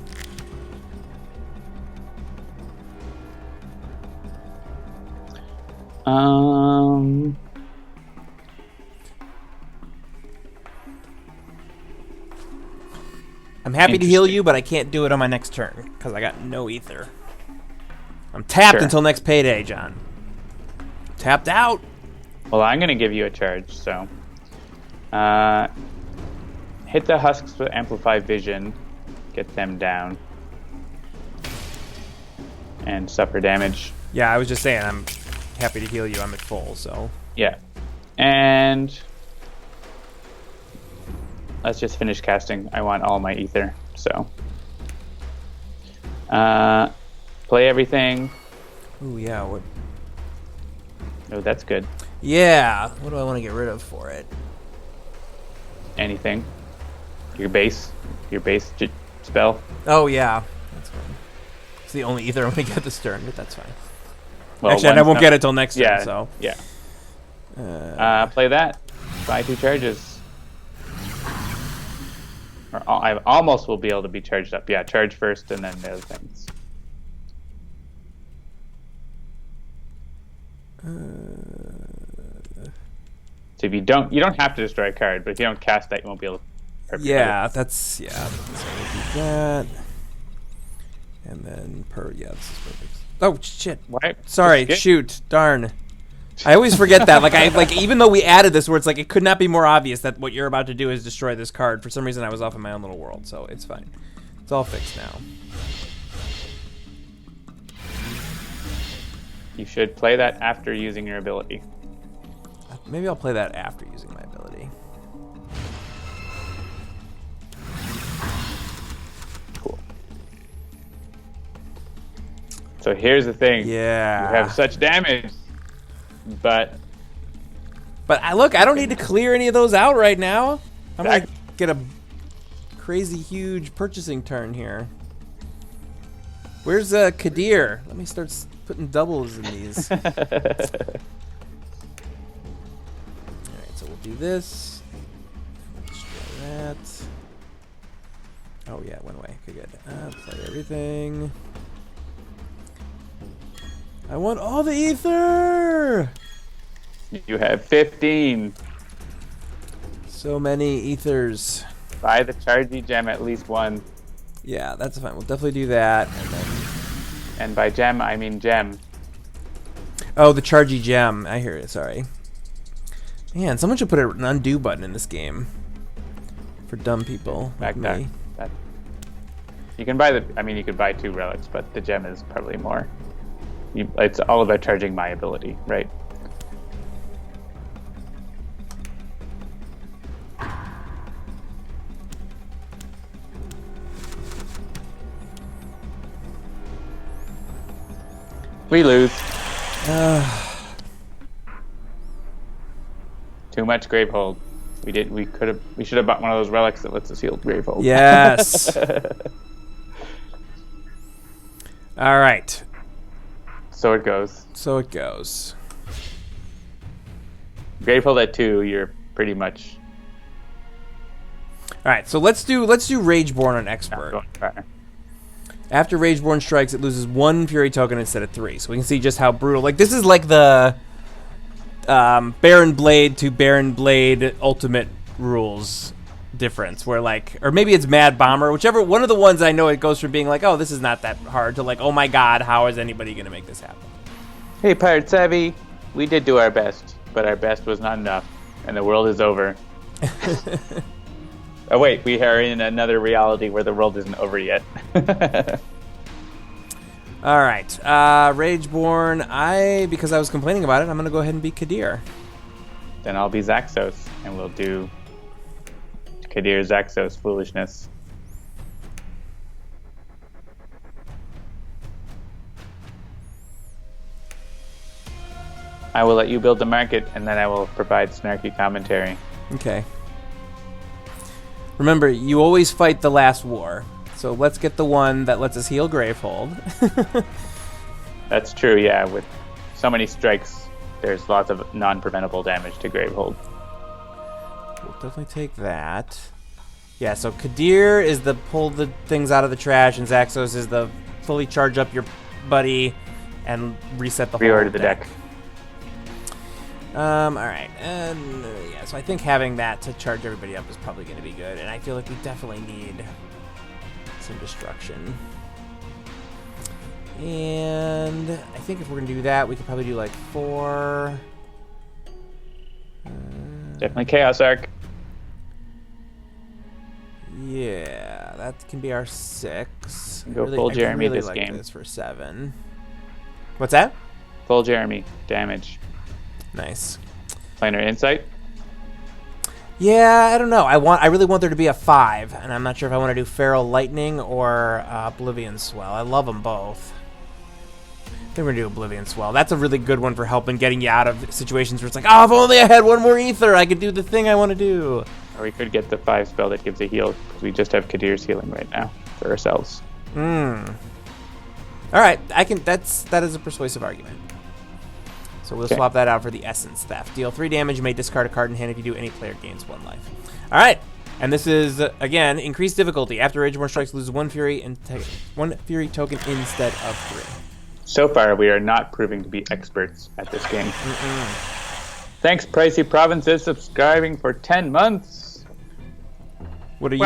I'm happy to heal you, but I can't do it on my next turn because I got no ether. I'm tapped until next payday, John. Tapped out. Well, I'm going to give you a charge, so. Hit the husks with Amplify Vision. Get them down. And suffer damage. Yeah, I was just saying, I'm happy to heal you. I'm at full, so. Yeah. And let's just finish casting. I want all my ether, so. Play everything. Ooh, yeah. What? Oh, that's good. Yeah. What do I want to get rid of for it? Anything. Your base spell. Oh, yeah. That's fine. It's the only ether I'm going to get this turn, but that's fine. Well, actually, I won't get it till next yeah, turn, so. Yeah. Play that. Buy 2 charges. Or I almost will be able to be charged up. Yeah, charge first and then the other things. So if you don't have to destroy a card, but if you don't cast that, you won't be able to. Yeah, that's So we'll do that. And then this is perfect. Oh shit! What? Sorry, shoot, darn. I always forget that. Like even though we added this, where it's like it could not be more obvious that what you're about to do is destroy this card. For some reason, I was off in my own little world, so it's fine. It's all fixed now. You should play that after using your ability. Maybe I'll play that after using my ability. Cool. So here's the thing. Yeah. You have such damage, but But look, I don't need to clear any of those out right now. I'm going to get a crazy huge purchasing turn here. Where's Kadir? Let me start putting doubles in these. Alright, so we'll do this. Destroy that. Oh yeah, it went away. Okay, good. Play everything. I want all the ether! You have 15. So many ethers. Buy the chargy gem at least one. Yeah, that's fine. We'll definitely do that. And by gem, I mean gem. Oh, the chargy gem. I hear it. Sorry. Man, someone should put an undo button in this game. For dumb people like me. You can buy you could buy 2 relics, but the gem is probably more. It's all about charging my ability, right? We lose. Too much Gravehold. We should have bought one of those relics that lets us heal Gravehold. Yes. All right. So it goes. So it goes. Gravehold at 2, you're pretty much. All right. So let's do Rageborne on expert. After Rageborne strikes, it loses 1 Fury token instead of 3. So we can see just how brutal. Like, this is like the Baron Blade to Baron Blade Ultimate rules difference. Where, like, or maybe it's Mad Bomber. Whichever, one of the ones I know it goes from being like, oh, this is not that hard, to like, oh my god, how is anybody going to make this happen? Hey, Pirate Savvy, we did do our best, but our best was not enough, and the world is over. Oh wait, we are in another reality where the world isn't over yet. All right, Rageborne. Because I was complaining about it, I'm gonna go ahead and be Kadir. Then I'll be Xaxos, and we'll do Kadir Xaxos foolishness. I will let you build the market, and then I will provide snarky commentary. Okay. Remember, you always fight the last war. So let's get the one that lets us heal Gravehold. That's true, yeah. With so many strikes, there's lots of non-preventable damage to Gravehold. We'll definitely take that. Yeah, so Kadir is the pull the things out of the trash, and Xaxos is the fully charge up your buddy and reset the whole Reorder the deck. Alright, and yeah, so I think having that to charge everybody up is probably going to be good, and I feel like we definitely need some destruction. And I think if we're going to do that, we could probably do like 4. Definitely Chaos Arc. Yeah, that can be our 6. Go full Jeremy really this like game. This for 7. What's that? Full Jeremy damage. Nice. Planar Insight. Yeah, I don't know. I really want there to be a 5, and I'm not sure if I want to do Feral Lightning or Oblivion Swell. I love them both. I think we're going to do Oblivion Swell. That's a really good one for helping getting you out of situations where it's like, oh, if only I had 1 more Ether, I could do the thing I want to do. Or we could get the 5 spell that gives a heal, because we just have Kadir's healing right now for ourselves. All right, that is a persuasive argument. So we'll swap that out for the Essence Theft. Deal 3 damage. You may discard a card in hand if you do. Any player gains 1 life. All right. And this is, again, increased difficulty. After Rageborne strikes, loses 1 Fury and 1 Fury token instead of 3. So far, we are not proving to be experts at this game. Thanks, Pricey Provinces, subscribing for 10 months. What are you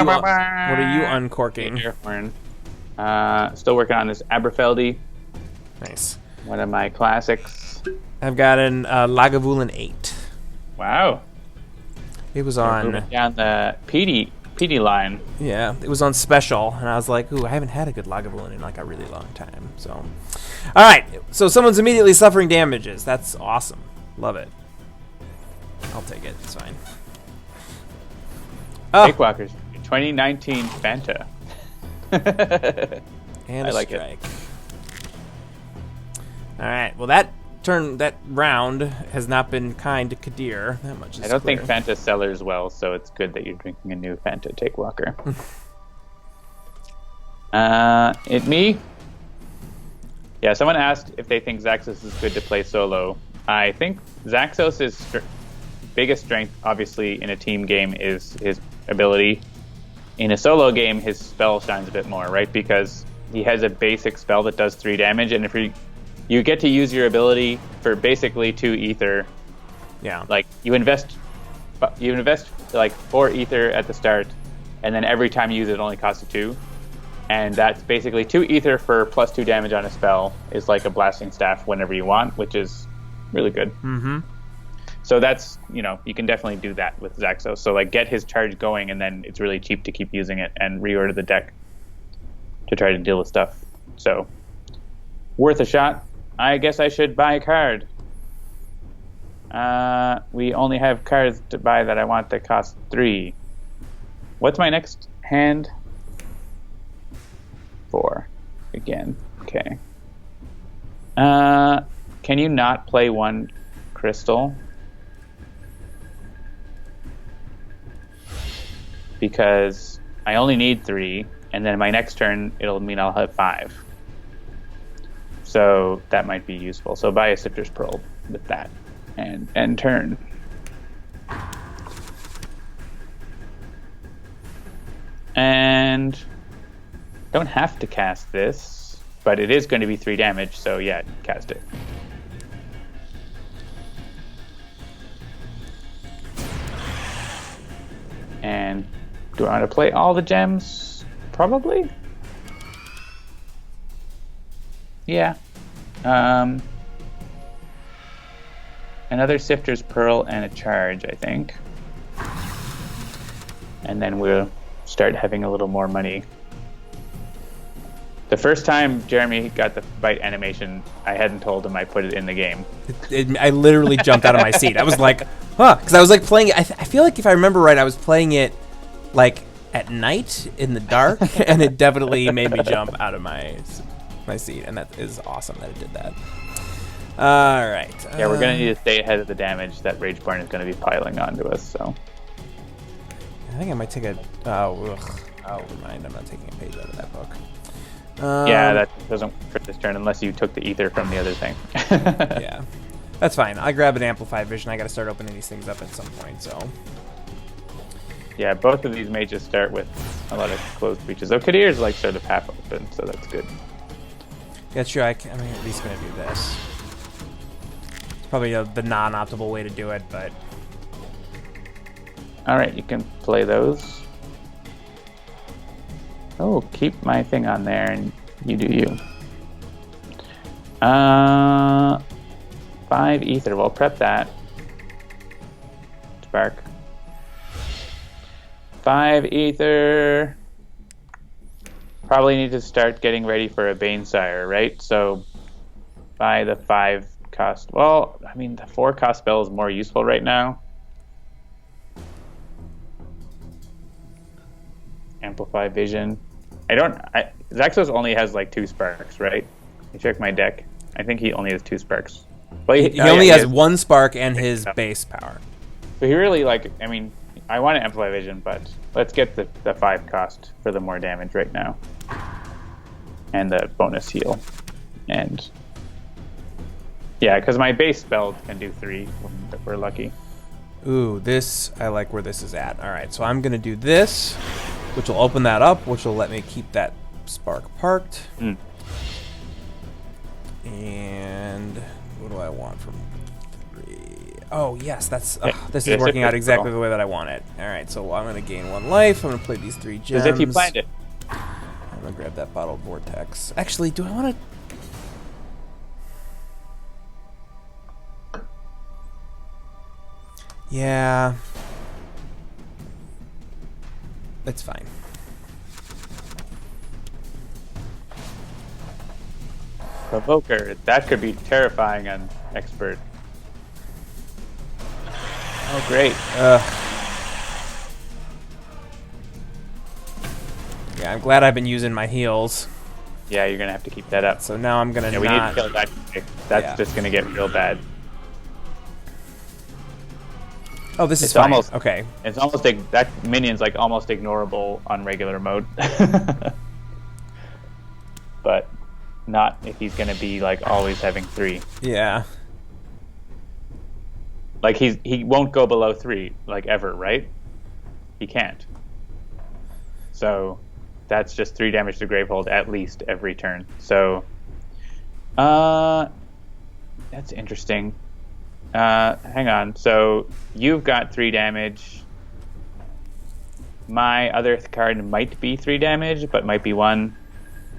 uncorking? Still working on this Aberfeldy. Nice. One of my classics. I've got an Lagavulin 8. Wow. It was on down the PD line. Yeah, it was on special, and I was like, ooh, I haven't had a good Lagavulin in like a really long time. So, all right. So someone's immediately suffering damages. That's awesome. Love it. I'll take it. It's fine. Oh. Cakewalkers, 2019 Fanta. And I a like strike. All right. Well, that that round has not been kind to Kadir. That much is I don't think clear. Fanta sellers well, so it's good that you're drinking a new Fanta Take Walker. Me? Yeah, someone asked if they think Xaxos is good to play solo. I think Xaxos' biggest strength, obviously, in a team game is his ability. In a solo game, his spell shines a bit more, right? Because he has a basic spell that does 3 damage, and if you get to use your ability for basically 2 ether. Yeah. Like, you invest like 4 ether at the start, and then every time you use it only costs you 2. And that's basically 2 ether for +2 damage on a spell is like a blasting staff whenever you want, which is really good. Mm-hmm. So that's, you can definitely do that with Xaxos. So like get his charge going, and then it's really cheap to keep using it and reorder the deck to try to deal with stuff. So worth a shot. I guess I should buy a card. We only have cards to buy that I want that cost 3. What's my next hand? 4 again. Okay. Can you not play 1 crystal? Because I only need 3, and then my next turn it'll mean I'll have 5. So that might be useful. So buy a Sifter's Pearl with that, and end turn. And don't have to cast this, but it is going to be 3 damage, so yeah, cast it. And do I want to play all the gems? Probably. Yeah. Another Sifter's Pearl and a charge, I think. And then we'll start having a little more money. The first time Jeremy got the bite animation, I hadn't told him I put it in the game. I literally jumped out of my seat. I was like, huh, because I was like playing it. I feel like if I remember right, I was playing it like at night in the dark, and it definitely made me jump out of my seat, and that is awesome that it did that. All right. Yeah, we're gonna need to stay ahead of the damage that Rageborne is gonna be piling onto us. So I think I might take a. Oh, never mind. I'm not taking a page out of that book. Yeah, that doesn't work for this turn unless you took the ether from the other thing. Yeah, that's fine. I grab an amplified vision. I got to start opening these things up at some point. So. Yeah, both of these may just start with a lot of closed breaches. Though Kadir's like sort of half open, so that's good. Yeah, true. I'm at least gonna do this. It's probably the non-optimal way to do it, but. All right, you can play those. Oh, keep my thing on there, and you do you. 5 ether. We'll prep that. Spark. 5 ether. Probably need to start getting ready for a Banesire, right? So buy the 5 cost. Well, I mean, the 4 cost spell is more useful right now. Amplify Vision. Xaxos only has like 2 sparks, right? I check my deck. I think he only has 2 sparks. Well, he only has 1 spark and his base power. So he really I want to Amplify Vision, but let's get the 5 cost for the more damage right now. And the bonus heal. And yeah, because my base spell can do 3 if we're lucky. Ooh, I like where this is at. All right, so I'm going to do this, which will open that up, which will let me keep that spark parked. And what do I want from 3? Oh, yes, this is working out exactly the way that I want it. All right, so I'm going to gain 1 life. I'm going to play these 3 gems. As if you planned it. I'm going to grab that bottled vortex. Actually, do I want to... Yeah. It's fine. Provoker. That could be terrifying on Expert. Oh, great. Yeah, I'm glad I've been using my heals. Yeah, you're gonna have to keep that up. So now I'm gonna Yeah, we need to kill that guy. That's just gonna get real bad. Oh, this is It's fine. almost Okay. It's almost that minion's like almost ignorable on regular mode, but not if he's gonna be like always having 3. Yeah. Like he won't go below 3 like ever, right? He can't. So that's just 3 damage to Gravehold at least every turn. So that's interesting. Hang on. So you've got 3 damage. My other card might be 3 damage, but might be 1.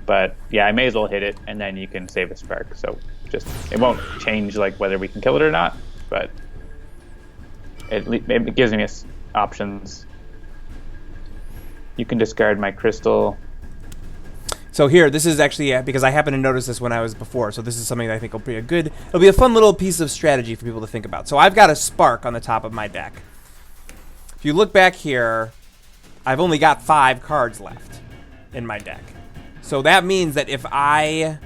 But yeah, I may as well hit it, and then you can save a spark. So just it won't change like whether we can kill it or not, but it gives me options. You can discard my crystal. So here, this is actually because I happened to notice this when I was before. So this is something that I think will be it'll be a fun little piece of strategy for people to think about. So I've got a spark on the top of my deck. If you look back here, I've only got 5 cards left in my deck. So that means that if oh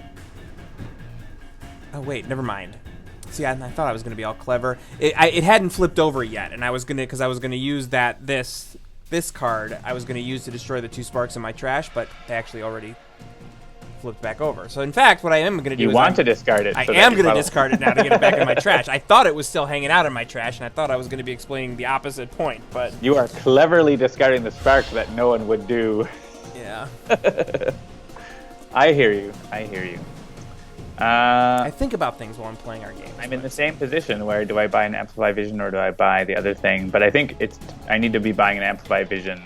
wait, never mind. See, I thought I was going to be all clever. It hadn't flipped over yet, and I was gonna use this card. I was gonna use to destroy the 2 sparks in my trash, but they actually already flipped back over. So in fact, what I am going to do You want to discard it. I am going to discard it now to get it back in my trash. I thought it was still hanging out in my trash, and I thought I was going to be explaining the opposite point, but you are cleverly discarding the spark that no one would do. yeah. I hear you. I think about things while I'm playing our game. I'm in the same position where do I buy an Amplify Vision or do I buy the other thing? But I think I need to be buying an Amplify Vision.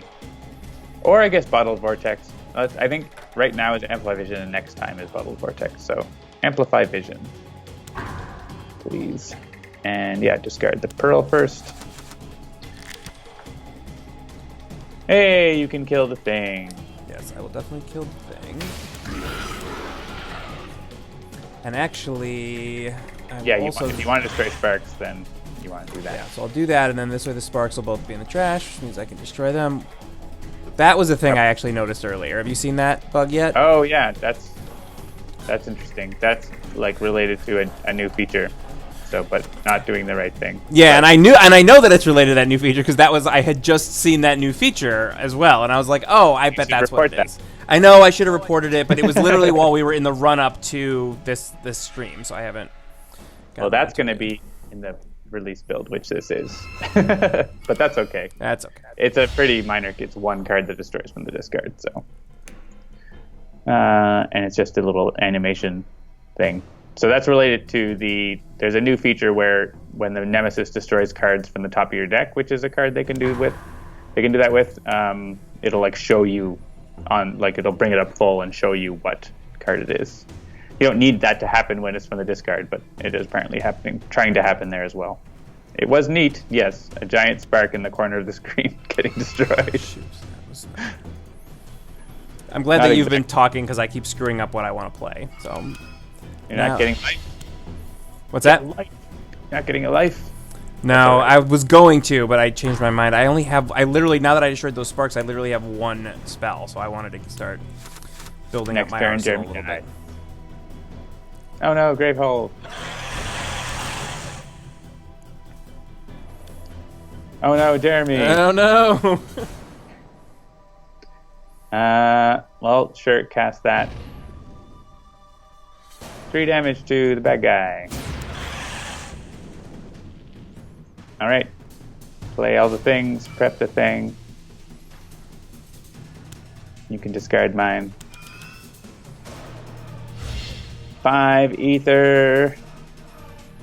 Or I guess Bottled Vortex. I think right now is Amplify Vision and next time is Bottled Vortex. So Amplify Vision, please. And yeah, discard the Pearl first. Hey, you can kill the thing. Yes, I will definitely kill the thing. And actually, if you want to destroy sparks, then you want to do that. Yeah, so I'll do that, and then this way the sparks will both be in the trash, which means I can destroy them. That was a thing I actually noticed earlier. Have you seen that bug yet? Oh yeah, that's interesting. That's like related to a new feature. So, but not doing the right thing. Yeah, and I know that it's related to that new feature because I had just seen that new feature as well, and I was like, oh, I bet that's what it is. I know I should have reported it, but it was literally while we were in the run-up to this stream, so I haven't. Well, that's going to be in the release build, which this is. But that's okay. That's okay. It's a pretty minor. It's 1 card that destroys from the discard, so. And it's just a little animation thing. So that's related to there's a new feature where when the Nemesis destroys cards from the top of your deck, which is a card they can do that with, it'll like show you it'll bring it up full and show you what card it is. You don't need that to happen when it's from the discard, but it is apparently trying to happen there as well. It was neat, yes, a giant spark in the corner of the screen getting destroyed. I'm glad that you've been talking because I keep screwing up what I want to play. So you're not getting life. What's that? You're not getting a life. No, I was going to, but I changed my mind. I literally, now that I destroyed those sparks, I literally have 1 spell, so I wanted to start building up my arsenal a little bit. Oh no, Gravehold. Oh no, Jeremy. Oh no. Well, sure, cast that. 3 damage to the bad guy. Alright. Play all the things, prep the thing. You can discard mine. 5 ether.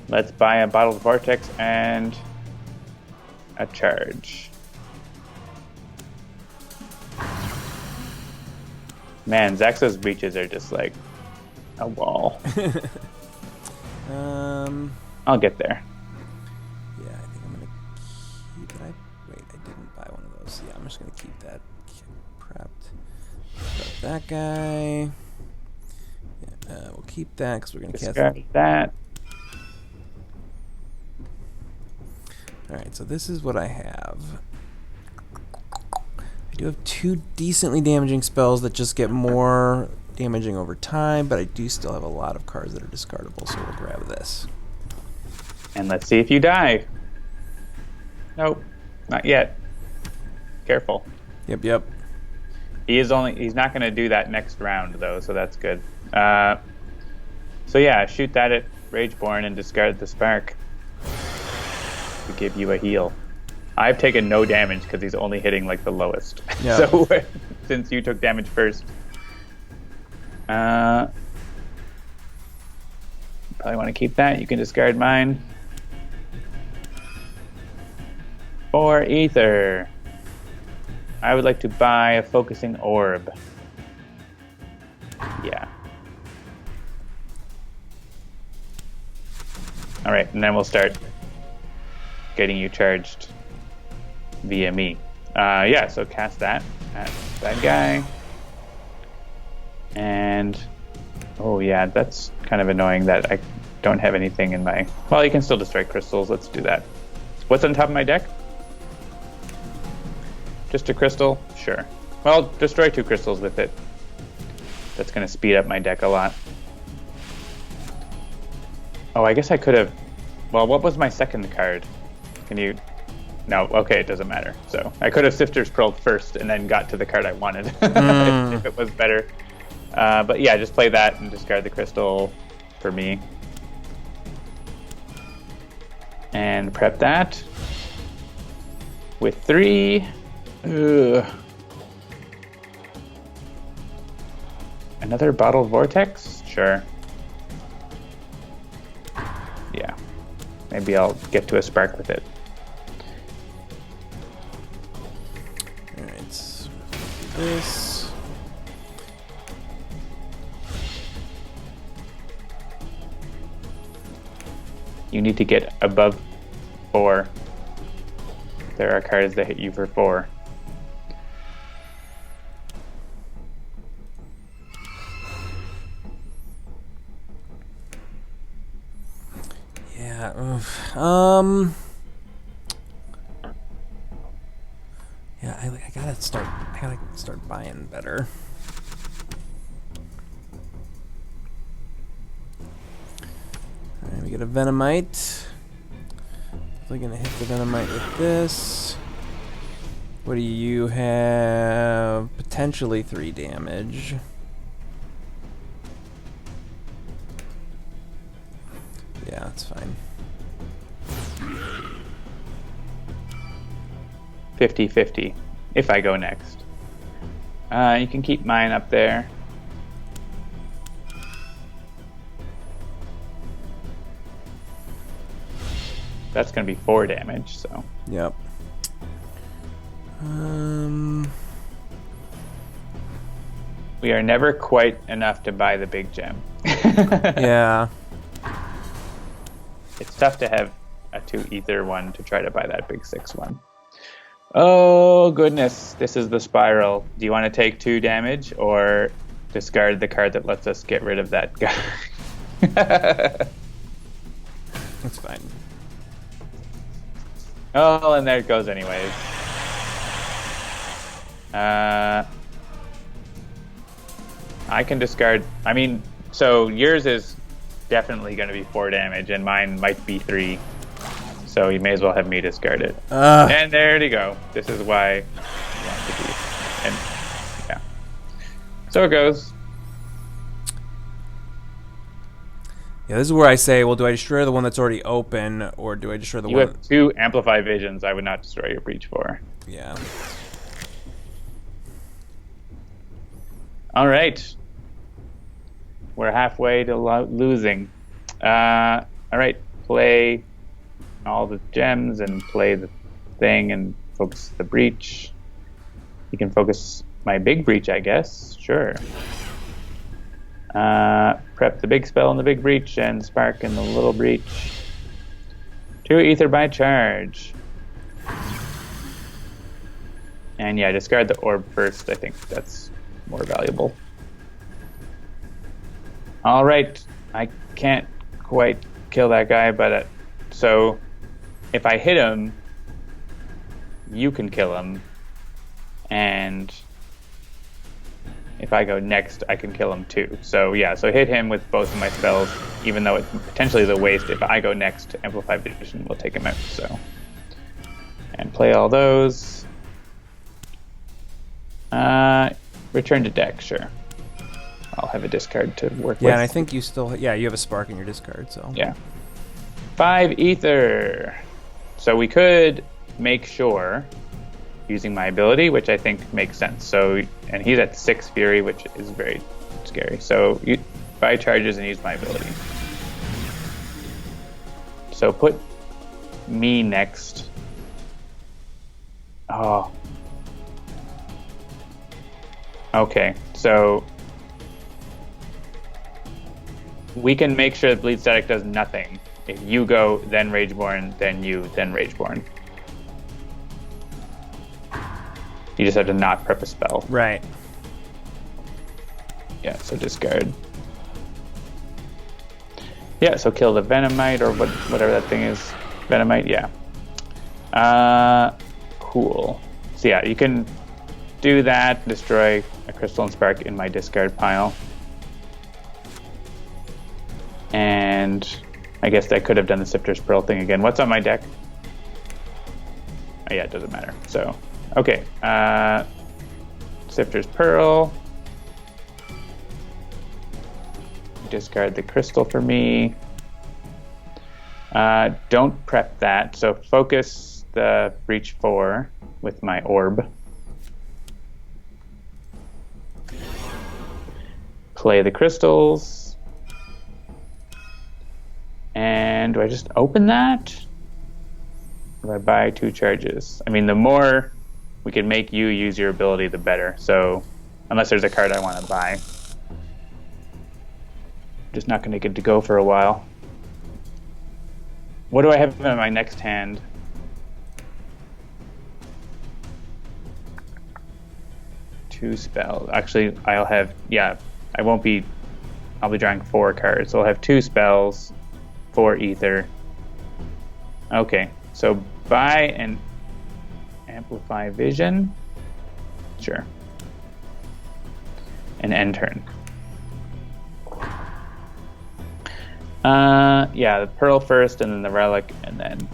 Let's buy a Bottled Vortex and a charge. Man, Xaxos breaches are just like a wall. I'll get there. Yeah, I think I'm gonna keep it. Wait, I didn't buy one of those. Yeah, I'm just gonna keep that prepped. Prep that guy. Yeah, we'll keep that because we're gonna discard that. All right, so this is what I have. I do have 2 decently damaging spells that just get more damaging over time, but I do still have a lot of cards that are discardable, so we'll grab this. And let's see if you die. Nope, not yet. Careful. Yep. He's not going to do that next round though, so that's good. So yeah, shoot that at Rageborne and discard the spark to give you a heal. I've taken no damage because he's only hitting like the lowest. Yeah. So since you took damage first, probably want to keep that. You can discard mine. 4 ether. I would like to buy a focusing orb. Yeah. All right, and then we'll start getting you charged via me. Yeah, so cast that at that guy. And, oh yeah, that's kind of annoying that I don't have anything in my... Well, you can still destroy crystals. Let's do that. What's on top of my deck? Just a crystal? Sure. Well, destroy 2 crystals with it. That's going to speed up my deck a lot. Oh, I guess I could have... Well, what was my second card? Can you... No, okay, it doesn't matter. So I could have Sifter's Pearl first and then got to the card I wanted if it was better. But yeah, just play that and discard the crystal for me. And prep that with 3. Ugh. Another Bottled Vortex? Sure. Yeah. Maybe I'll get to a spark with it. Alright, so this. You need to get above 4. There are cards that hit you for 4. Yeah, yeah, I gotta start buying better. Alright, we get a Venomite. Definitely gonna hit the Venomite with this. What do you have? Potentially 3 damage. Yeah, that's fine. 50-50 if I go next. You can keep mine up there. That's going to be 4 damage, so. Yep. We are never quite enough to buy the big gem. Yeah. It's tough to have a 2 ether one to try to buy that big 6 one. Oh goodness, this is the spiral. Do you want to take 2 damage or discard the card that lets us get rid of that guy? That's fine. Oh, and there it goes anyways. I can discard... I mean, so yours is definitely going to be 4 damage, and mine might be 3. So you may as well have me discard it. And there you go. This is why you want to be. And yeah. So it goes. Yeah, this is where I say, well, do I destroy the one that's already open, or do I destroy the You one... have 2 Amplify Visions I would not destroy your Breach for. Yeah. All right. We're halfway to losing. All right. Play all the gems and play the thing and focus the breach. You can focus my big breach, I guess. Sure. Prep the big spell in the big breach and spark in the little breach. 2 ether by charge. And yeah, discard the orb first. I think that's more valuable. All right. I can't quite kill that guy, but so if I hit him, you can kill him. And if I go next, I can kill him too. So yeah, so hit him with both of my spells, even though it potentially is a waste. If I go next, Amplify Vision will take him out. So, and play all those. Return to deck, sure. I'll have a discard to work with. Yeah, and I think you still, you have a spark in your discard, so. Yeah. 5 ether. So we could make sure, using my ability, which I think makes sense. So, and he's at 6 fury, which is very scary. So you buy charges and use my ability. So put me next. Oh. Okay, so we can make sure that Bleed Static does nothing. If you go, then Rageborne, then you, then Rageborne. You just have to not prep a spell. Right. Yeah, so discard. Yeah, so kill the Venomite or whatever that thing is. Venomite, yeah. Cool. So yeah, you can do that, destroy a Crystal and Spark in my discard pile. And I guess I could have done the Sifter's Pearl thing again. What's on my deck? Oh yeah, it doesn't matter. So, okay. Sifter's Pearl. Discard the crystal for me. Don't prep that. So focus the Breach 4 with my orb. Play the crystals. And do I just open that? Or do I buy 2 charges? I mean, the more we can make you use your ability, the better. So, unless there's a card I want to buy. Just not going to get to go for a while. What do I have in my next hand? Two spells. Actually, I'll have, I'll be drawing 4 cards. So I'll have 2 spells, 4 ether. Okay, so buy and amplify vision. Sure. And end turn. The pearl first, and then the relic, and then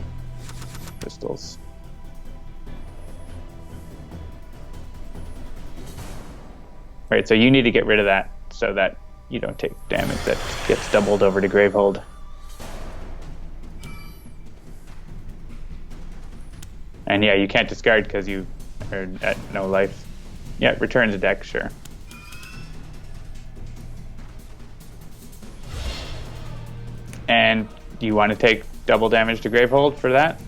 crystals. Right, so you need to get rid of that so that you don't take damage that gets doubled over to Gravehold. And yeah, you can't discard because you are at no life. Yeah, return to deck, sure. And you want to take double damage to Gravehold for that?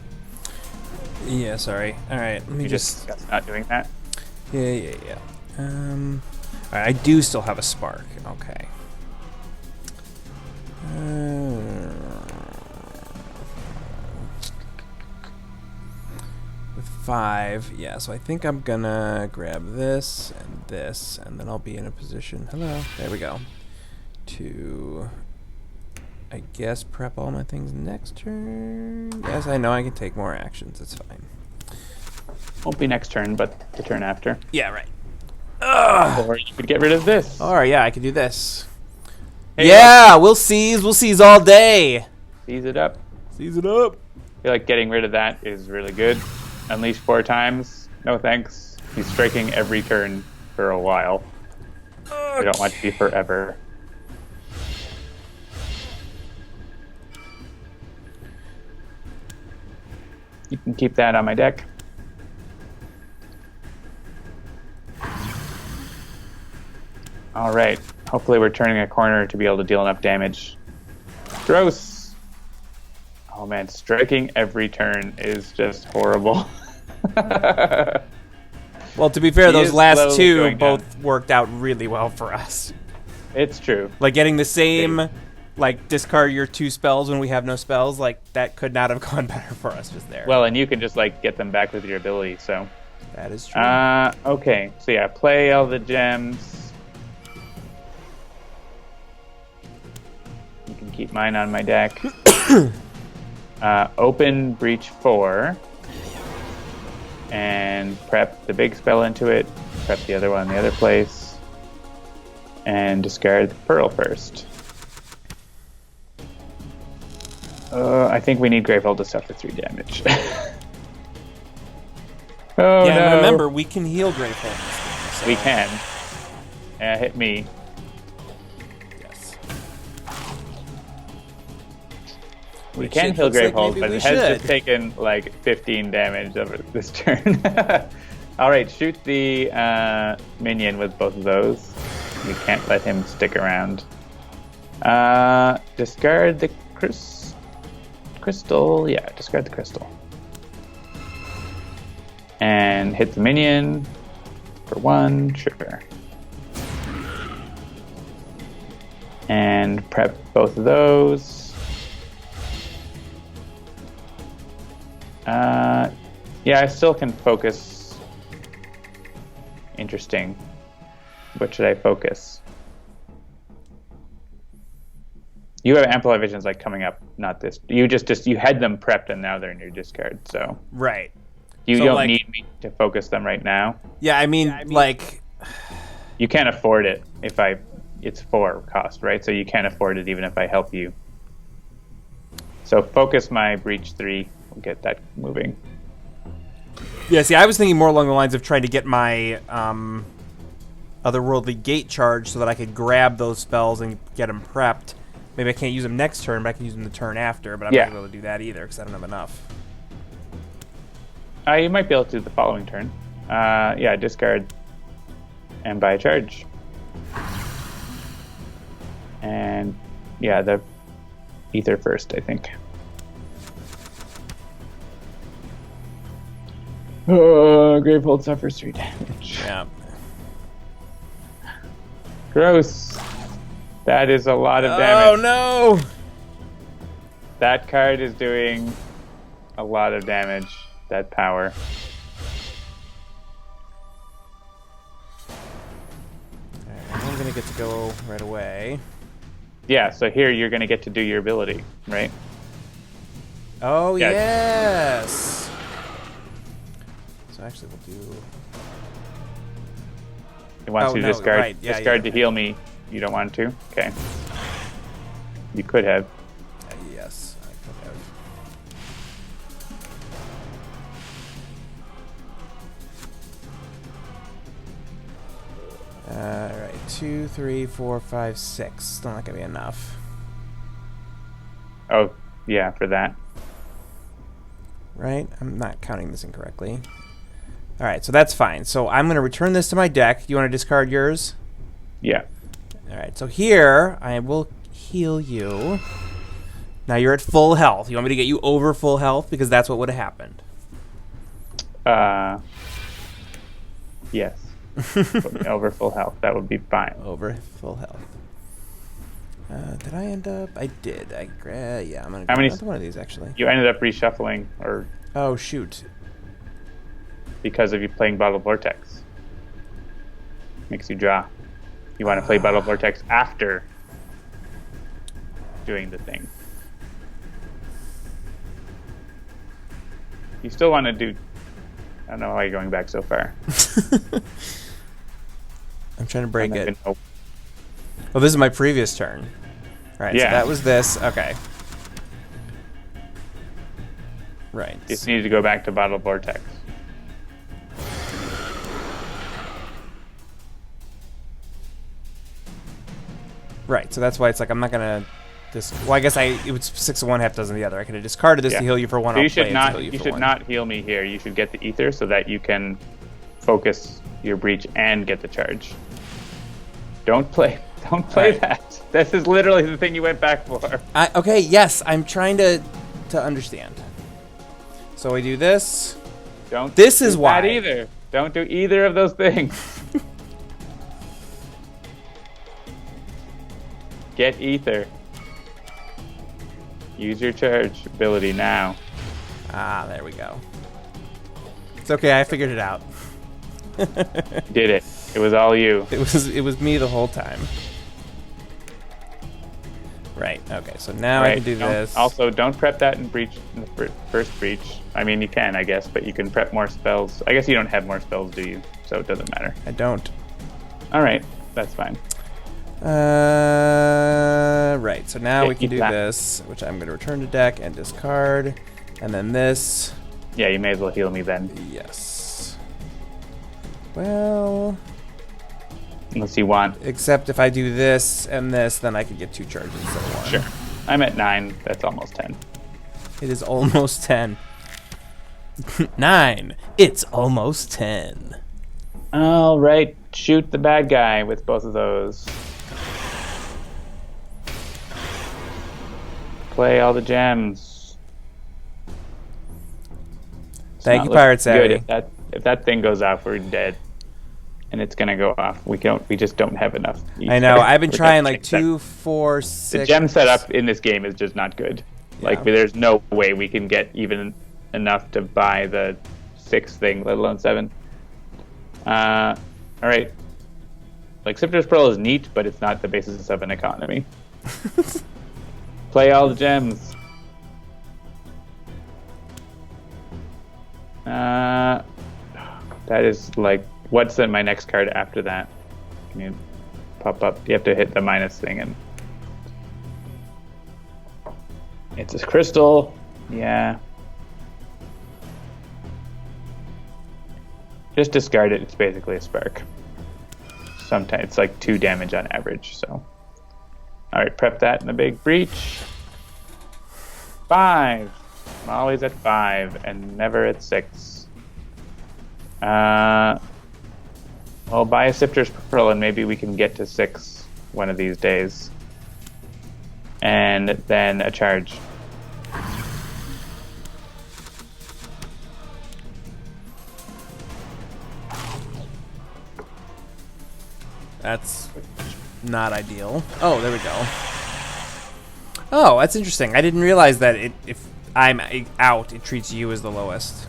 Yeah, sorry. Alright, let me just... not doing that? Yeah. Alright, I do still have a spark. Okay. With 5, yeah, so I think I'm gonna grab this, and then I'll be in a position... Hello, there we go. To... I guess prep all my things next turn. Yes, I know I can take more actions. It's fine. Won't be next turn, but the turn after. Yeah, right. Or you could get rid of this. All right, yeah, I can do this. Hey, yeah, we'll seize all day. Seize it up. Seize it up. I feel like getting rid of that is really good. Unleash 4 times. No thanks. He's striking every turn for a while. I don't want to be forever. You can keep that on my deck. All right. Hopefully we're turning a corner to be able to deal enough damage. Gross. Oh man, striking every turn is just horrible. Well, to be fair, those last 2 both down. worked out really well for us. It's true. Like getting the same... Like, discard your 2 spells when we have no spells, like, that could not have gone better for us just there. Well, and you can just, like, get them back with your ability, so... That is true. Okay. So, yeah, play all the gems. You can keep mine on my deck. Open Breach 4. And prep the big spell into it. Prep the other one in the other place. And discard the Pearl first. I think we need Gravehold to suffer 3 damage. Oh yeah, no! and remember, we can heal Gravehold in this game. So. We can. Hit me. Yes. We Which can it heal looks like Gravehold, maybe but we it has should. just taken like 15 damage over this turn. Alright, shoot the minion with both of those. We can't let him stick around. Discard the crystal. Yeah, discard the crystal. And hit the minion for 1, sure. And prep both of those. Yeah, I still can focus. Interesting. What should I focus? You have Amplify Visions like coming up, not this. You just you had them prepped and now they're in your discard, so. Right. You So, don't like, need me to focus them right now. Yeah, I mean, like... You can't afford it if it's 4 cost, right? So you can't afford it even if I help you. So focus my Breach 3. We'll get that moving. Yeah, see, I was thinking more along the lines of trying to get my Otherworldly Gate charged so that I could grab those spells and get them prepped. Maybe I can't use them next turn, but I can use them the turn after, but I'm not going to be able to do that either because I don't have enough. You might be able to do the following turn. Yeah, discard and buy a charge. And yeah, the Ether first, I think. Gravehold suffers 3 damage. Yeah. Gross. That is a lot of Oh, damage. no! That card is doing a lot of damage. That power. Alright, I'm going to get to go right away. Yeah, so here you're going to get to do your ability, right? Oh, Yeah. yes! So actually we'll do... It wants Oh, you to no, discard, right, yeah, discard yeah. to heal me. You don't want to? Okay. You could have. Yes, I could have. Alright, 2, 3, 4, 5, 6. Still not gonna be enough. Oh, yeah, for that. Right? I'm not counting this incorrectly. Alright, so that's fine. So I'm gonna return this to my deck. You wanna discard yours? Yeah. Alright, so here I will heal you. Now you're at full health. You want me to get you over full health? Because that's what would have happened. Yes. Put me over full health. That would be fine. Over full health. Did I end up? I did. Yeah, I'm gonna do How many- another one of these actually. You ended up reshuffling, or Oh shoot! because of you playing Bottle Vortex. Makes you draw. You want to play Bottle Vortex after doing the thing. You still want to do... I don't know why you're going back so far. I'm trying to break I don't it. even know. Oh, this is my previous turn. Right. Yeah. So that was this. Okay. Right. You just need to go back to Bottle Vortex. Right. So that's why it's like I'm not gonna. Well, I guess it was 6 of one, half dozen of the other. I could have discarded this Yeah. to heal you for one. So I'll you play should it to not. heal You for should one. not heal me here. You should get the ether so that you can focus your breach and get the charge. Don't play. Don't play Right. that. This is literally the thing you went back for. Okay. Yes, I'm trying to understand. So we do this. Don't. This is do why. that either. Don't do either of those things. Get ether. Use your charge ability now. Ah, there we go. It's okay. I figured it out. Did it. It was all you. It was me the whole time. Right. Okay. So now I can do this. Also, don't prep that in breach in the first breach. I mean, you can, I guess, but you can prep more spells. I guess you don't have more spells, do you? So it doesn't matter. I don't. All right, that's fine. Right. So now Yeah, we can keep do that. this, which I'm going to return to deck and discard. And then this. Yeah, you may as well heal me then. Yes. Well, Unless you want. except if I do this and this, then I could get 2 charges instead of 1. Sure. I'm at 9. That's almost 10. It is almost 10. 9. It's almost 10. All right. Shoot the bad guy with both of those. Play all the gems. It's Thank not you, looking Pirate Savvy. good. If that thing goes off, we're dead. And it's gonna go off. We just don't have enough. I know. I've been We're trying gonna like change that. 2, 4, 6. The gem setup in this game is just not good. Like, Yeah. there's no way we can get even enough to buy the 6th thing, let alone 7. All right. Like, Sifter's Pearl is neat, but it's not the basis of an economy. Play all the gems. That is like, what's my next card after that? Can you pop up? You have to hit the minus thing, and it's a crystal. Yeah. Just discard it. It's basically a spark. Sometimes it's like 2 damage on average. So, all right, prep that in a big breach. 5. I'm always at 5 and never at 6. I'll buy a Sifter's Pearl and maybe we can get to 6 one of these days. And then a charge. That's not ideal. Oh, there we go. Oh, that's interesting. I didn't realize that if I'm out, it treats you as the lowest.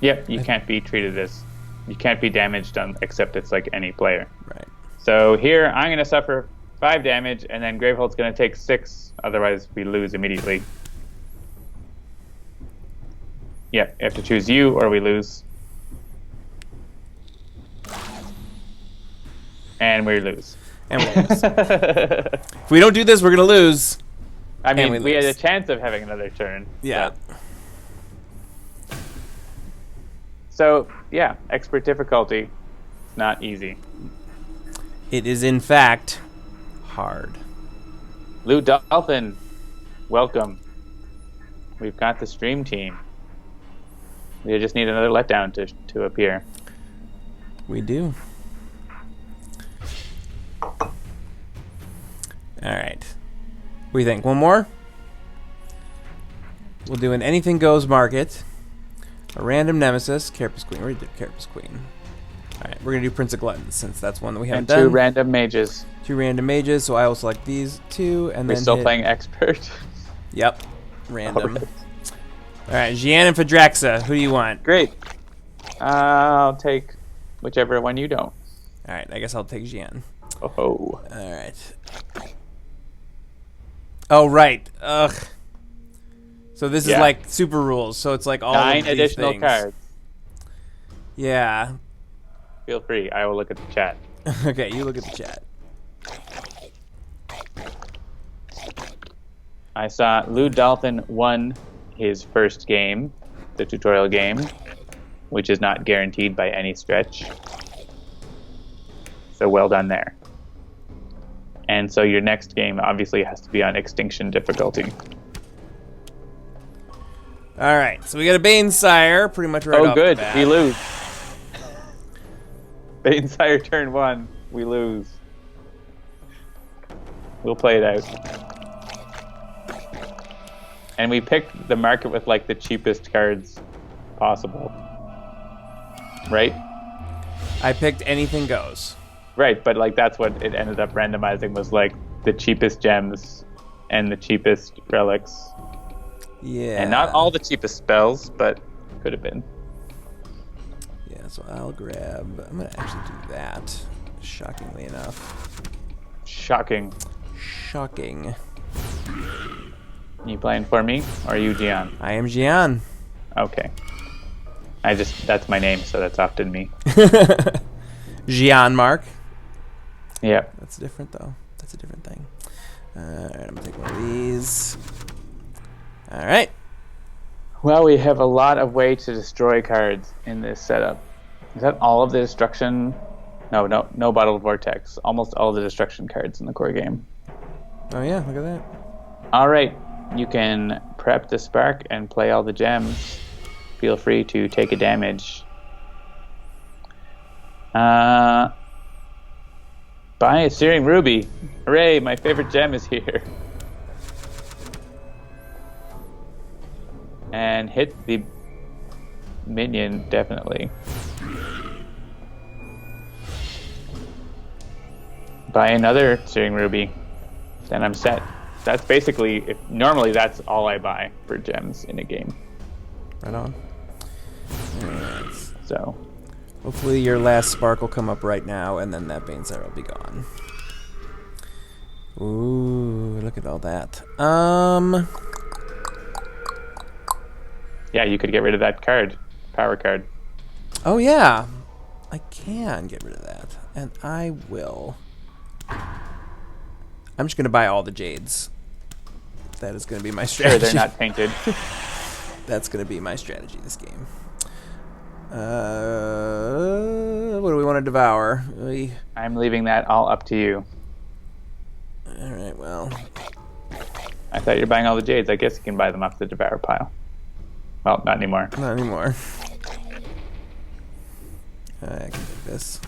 Yep, you can't be treated as... You can't be damaged except it's like any player. Right. So here, I'm going to suffer 5 damage, and then Gravehold's going to take 6. Otherwise, we lose immediately. Yeah, you have to choose you, or we lose. And we lose. And we lose. If we don't do this, we're going to lose. I mean, And we had lose. a chance of having another turn. Yeah. but- So, yeah, expert difficulty. Not easy. It is, in fact, hard. Lou Dolphin, welcome. We've got the stream team. We just need another letdown to appear. We do. All right. What do you think? One more? We'll do an anything goes market. A random nemesis. Carapace Queen. We already did Carapace Queen. All right. We're going to do Prince of Gluttons since that's one that we haven't And 2 done. random mages. 2 random mages. So I will select these 2 and We're then still hit- playing expert. Yep. Random. Alright. All right. Jian and Phaedraxa. Who do you want? Great. I'll take whichever one you don't. All right. I guess I'll take Jian. Oh. All right. Oh, right. Ugh. So this is Yeah. like super rules. So it's like all 9 of these additional things. cards. Yeah. Feel free. I will look at the chat. Okay, you look at the chat. I saw Lou Dolphin won his first game, the tutorial game, which is not guaranteed by any stretch. So well done there. And so your next game obviously has to be on extinction difficulty. All right, so we got a Banesire pretty much right Oh, off good. the bat. We lose. Banesire turn 1. We lose. We'll play it out. And we picked the market with like the cheapest cards possible. Right? I picked anything goes. Right, but like that's what it ended up randomizing was like the cheapest gems and the cheapest relics. Yeah. And not all the cheapest spells, but could have been. Yeah, so I'll grab... I'm going to actually do that, shockingly enough. Shocking. Shocking. You playing for me or are you Jian? I am Jian. Okay. That's my name, so that's often me. jean-marc. Yeah. That's different, though. That's a different thing. All right, I'm going to take one of these. All right. Well, we have a lot of way to destroy cards in this setup. Is that all of the destruction? No Bottled Vortex. Almost all the destruction cards in the core game. Oh, yeah, look at that. All right. You can prep the Spark and play all the gems. Feel free to take a damage. Buy a Searing Ruby. Hooray, my favorite gem is here. And hit the minion, definitely. Buy another Searing Ruby. Then I'm set. That's basically, normally that's all I buy for gems in a game. Right on. Right. So, hopefully your last spark will come up right now, and then that Bane Siren will be gone. Ooh, look at all that. yeah, you could get rid of that card. Power card. Oh, yeah. I can get rid of that, and I will. I'm just going to buy all the Jades. That is going to be my strategy. Sure, they're not painted. That's going to be my strategy this game. What do we want to devour? I'm leaving that all up to you. Alright, well. I thought you were buying all the Jades. I guess you can buy them off the devour pile. Well, not anymore. Not anymore. I can take this.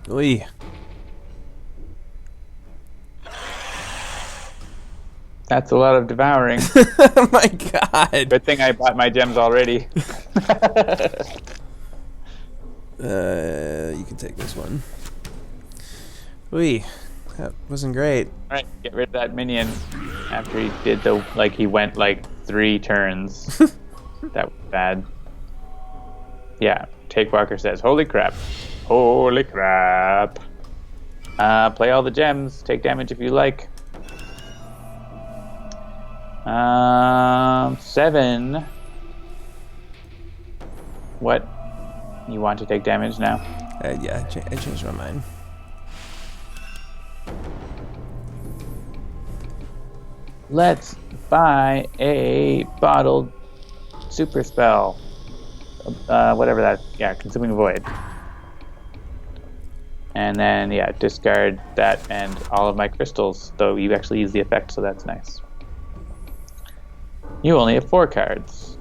Oy. That's a lot of devouring. Oh my god. Good thing I bought my gems already. You can take this one. Oy. That wasn't great. Alright, get rid of that minion after he did he went 3 turns. That was bad. Yeah, Take Walker says, holy crap. Holy crap. Play all the gems. Take damage if you like. 7. What? You want to take damage now? Yeah, I changed my mind. Let's buy a bottled super spell. Whatever that. Yeah, Consuming Void. And then, yeah, discard that and all of my crystals. Though you actually use the effect, so that's nice. You only have 4 cards.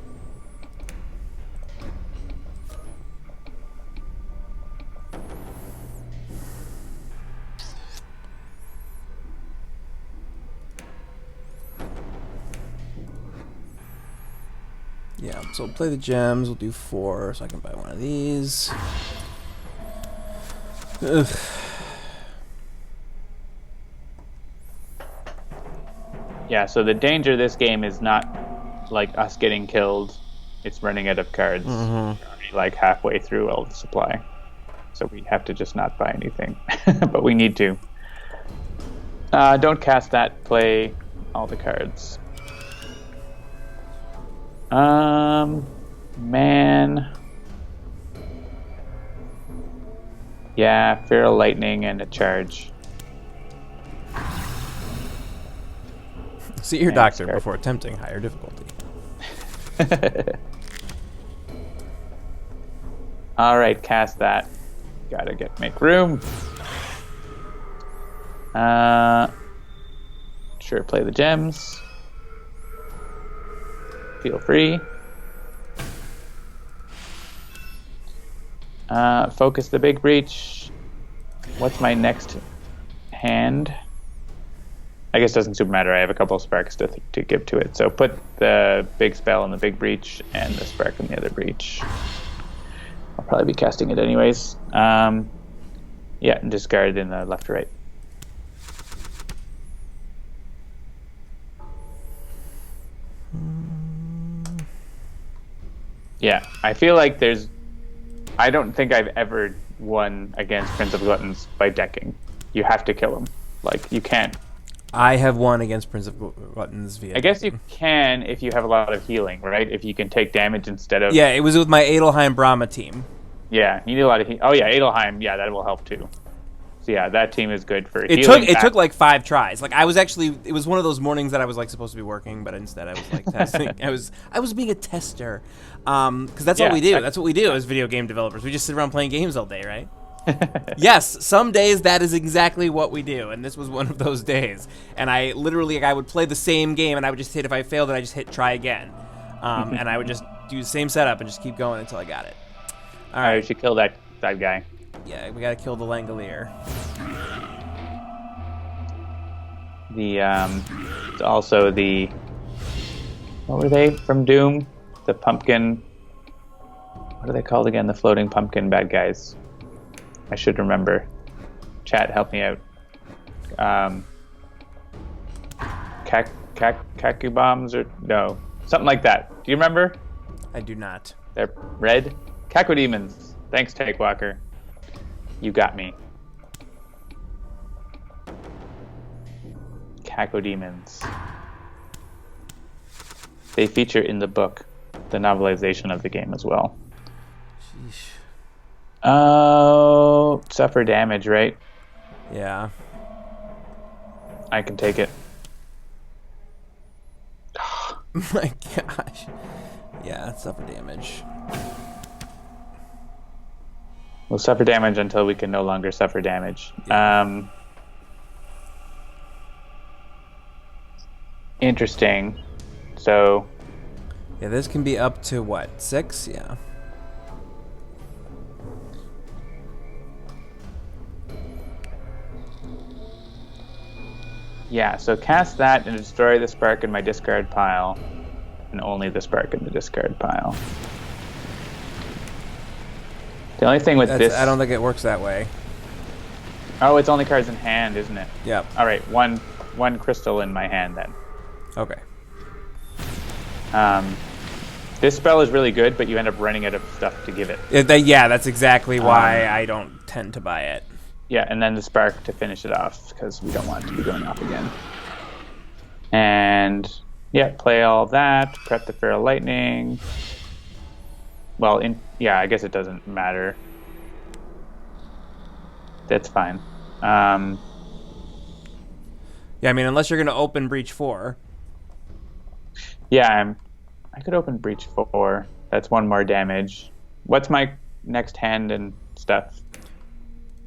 Yeah, so we'll play the gems. We'll do 4, so I can buy one of these. Ugh. Yeah, so the danger of this game is not like us getting killed. It's running out of cards. Mm-hmm. We're already halfway through all the supply. So we have to just not buy anything. But we need to. Don't cast that. Play all the cards. Man. Yeah, Feral Lightning and a charge. See your doctor before attempting higher difficulty. All right, cast that. Gotta make room. Sure, play the gems. Feel free. Focus the big breach. What's my next hand? I guess it doesn't super matter. I have a couple of sparks to give to it. So put the big spell in the big breach and the spark in the other breach. I'll probably be casting it anyways. Yeah, and discard in the left to right. Yeah, I feel like I don't think I've ever won against Prince of Gluttons by decking. You have to kill him. You can't. I have won against Prince of Gluttons via. I guess you can if you have a lot of healing, right? If you can take damage instead of. Yeah, it was with my Adelheim Brama team. Yeah, you need a lot of heat. Oh yeah, Adelheim. Yeah, that will help too. So yeah, that team is good for it healing. It took like 5 tries. Like I was actually, it was one of those mornings that I was like supposed to be working, but instead I was like testing. I was being a tester, because that's what we do. That's what we do as video game developers. We just sit around playing games all day, right? Yes, some days that is exactly what we do, and this was one of those days. And I literally, I would play the same game, and I would just hit, if I failed it, I just hit try again, and I would just do the same setup and just keep going until I got it. All right, we should kill that guy. Yeah, we gotta kill the Langolier. Also the, what were they from Doom? The pumpkin. What are they called again? The floating pumpkin bad guys. I should remember. Chat, help me out. Kaku bombs or no, something like that. Do you remember? I do not. They're red. Kaku demons. Thanks, Takewalker. You got me. Cacodemons. They feature in the book, the novelization of the game as well. Sheesh. Oh, suffer damage, right? Yeah. I can take it. My gosh. Yeah, suffer damage. We'll suffer damage until we can no longer suffer damage. Yeah. Interesting. So... Yeah, this can be up to, what, 6? Yeah. Yeah, so cast that and destroy the spark in my discard pile. And only the spark in the discard pile. The only thing with this... I don't think it works that way. Oh, it's only cards in hand, isn't it? Yep. Alright, one crystal in my hand then. Okay. This spell is really good, but you end up running out of stuff to give it. Yeah, that's exactly why I don't tend to buy it. Yeah, and then the spark to finish it off, because we don't want it to be going off again. And, yeah, play all that, prep the Feral Lightning... Well, yeah, I guess it doesn't matter. That's fine. Yeah, I mean, unless you're going to open Breach 4. Yeah, I could open Breach 4. That's 1 more damage. What's my next hand and stuff?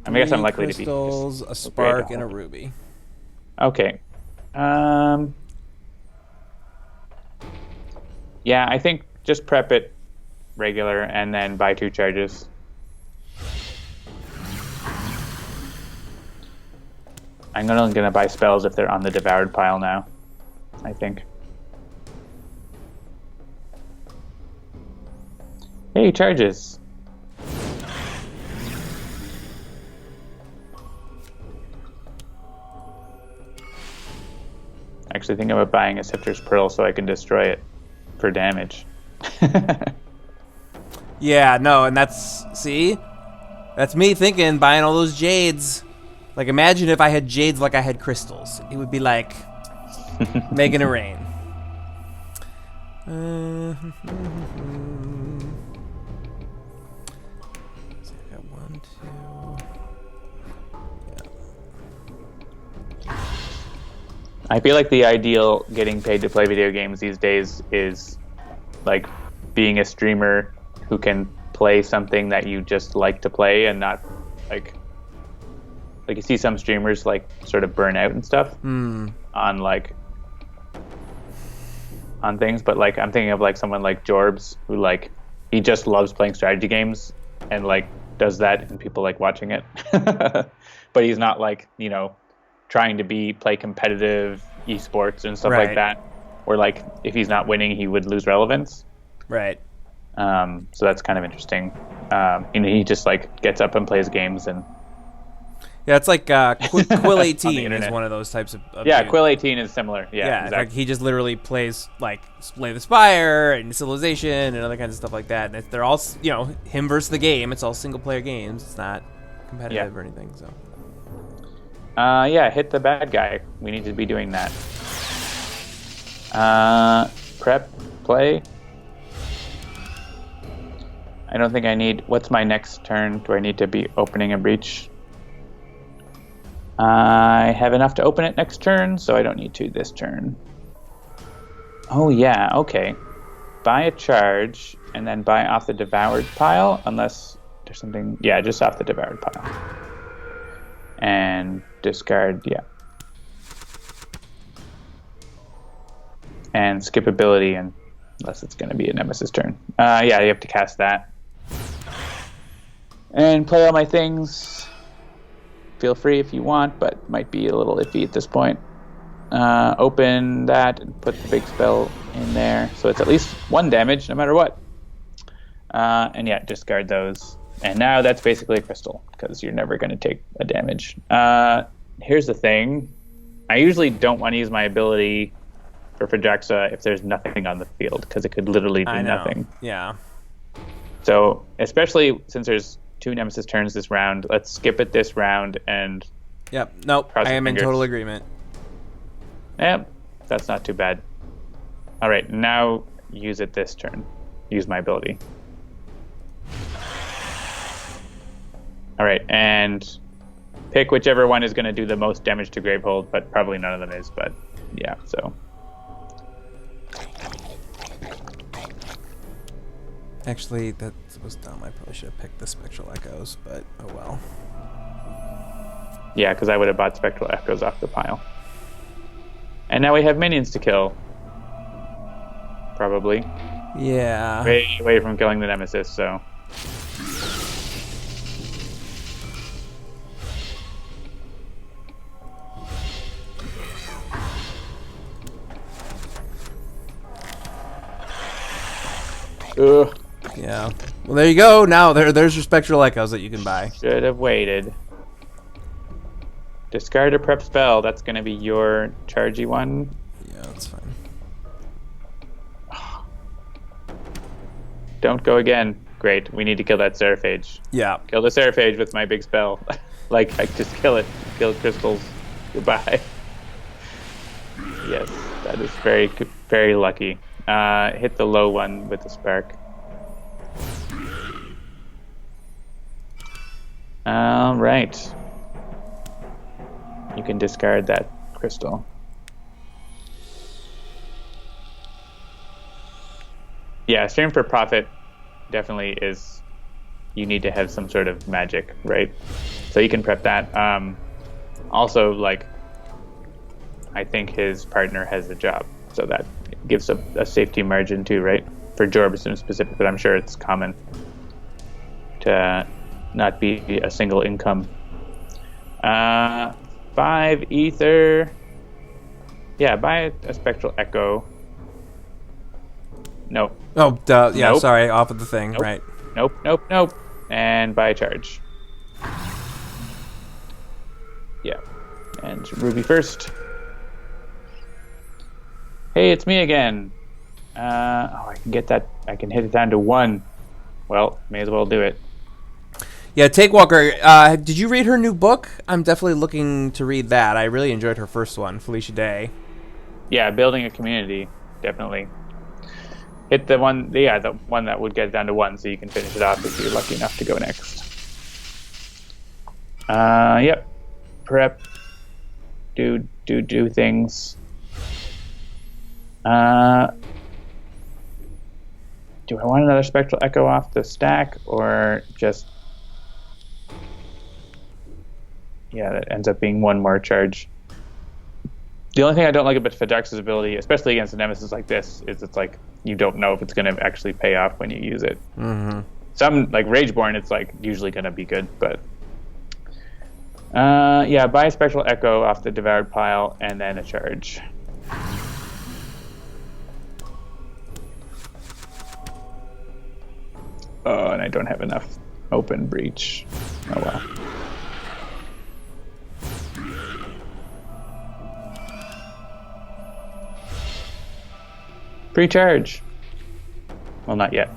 I mean, I guess I'm likely to be... crystals, a spark, and a ruby. Okay. Yeah, I think just prep it regular and then buy 2 charges. I'm gonna buy spells if they're on the devoured pile now, I think. Hey, charges. Actually think about buying a Sifter's Pearl so I can destroy it for damage. Yeah, no, and that's me thinking buying all those jades. Like, imagine if I had jades like I had crystals. It would be like making it rain. So I got 1, 2. Yeah. I feel like the ideal getting paid to play video games these days is like being a streamer who can play something that you just like to play and not like you see some streamers like sort of burn out and stuff on things, but like I'm thinking of like someone like Jorbs who like he just loves playing strategy games and like does that and people like watching it. But he's not like, you know, trying to play competitive esports and stuff like that, where like if he's not winning he would lose relevance. Right. So that's kind of interesting. You know, he just like gets up and plays games and yeah, it's like Quill 18 is one of those types of yeah, dude. Quill 18 is similar. Yeah, exactly. Like he just literally plays like Slay the Spire and Civilization and other kinds of stuff like that. And they're all, you know, him versus the game. It's all single player games. It's not competitive or anything. So. Yeah, hit the bad guy. We need to be doing that. Prep, play. I don't think I need... What's my next turn? Do I need to be opening a breach? I have enough to open it next turn, so I don't need to this turn. Oh, yeah, okay. Buy a charge, and then buy off the devoured pile, unless there's something... Yeah, just off the devoured pile. And discard, yeah. And skip ability, unless it's going to be a Nemesis turn. Yeah, you have to cast that. And play all my things. Feel free if you want, but might be a little iffy at this point. Open that and put the big spell in there. So it's at least 1 damage, no matter what. And yeah, discard those. And now that's basically a crystal, because you're never going to take a damage. Here's the thing. I usually don't want to use my ability for Phaedraxa if there's nothing on the field, because it could literally do nothing. Yeah. So, especially since there's 2 Nemesis turns this round, let's skip it this round and... Yep, nope, I am in total agreement. Yep, that's not too bad. Alright, now use it this turn. Use my ability. Alright, and pick whichever one is going to do the most damage to Gravehold, but probably none of them is, but yeah, so... Actually, that was dumb. I probably should have picked the Spectral Echoes, but oh well. Yeah, because I would have bought Spectral Echoes off the pile. And now we have minions to kill. Probably. Yeah. Way away from killing the Nemesis, so... Ugh. Yeah. Well, there you go. Now there's your Spectral Echoes that you can buy. Should have waited. Discard a prep spell. That's going to be your chargy one. Yeah, that's fine. Don't go again. Great. We need to kill that Seraphage. Yeah. Kill the Seraphage with my big spell. Like, just kill it. Kill crystals. Goodbye. Yes, that is very, very lucky. Hit the low one with the spark. Alright. You can discard that crystal. Yeah, Stream for Profit definitely is... You need to have some sort of magic, right? So you can prep that. Also, like... I think his partner has a job, so that gives a safety margin too, right? For Jorbus in specific, but I'm sure it's common to not be a single income. 5 ether. Yeah, buy a Spectral Echo. Nope. Oh, yeah, Nope. sorry, off of the thing, Nope. right. Nope. And buy a charge. Yeah. And Ruby first. Hey, it's me again. I can get that. I can hit it down to 1. Well, may as well do it. Yeah, Take Walker, did you read her new book? I'm definitely looking to read that. I really enjoyed her first one, Felicia Day. Yeah, building a community, definitely. Hit the one, the one that would get it down to 1, so you can finish it off if you're lucky enough to go next. Yep. Prep. Do things. Do I want another Spectral Echo off the stack, or just... Yeah, that ends up being 1 more charge. The only thing I don't like about Phaedraxa's ability, especially against a Nemesis like this, is it's like, you don't know if it's going to actually pay off when you use it. Mm-hmm. Some, like Rageborne, it's like usually going to be good, but... yeah, buy a Spectral Echo off the Devoured pile, and then a charge. Oh, and I don't have enough open breach. Oh well. Pre-charge. Well, not yet.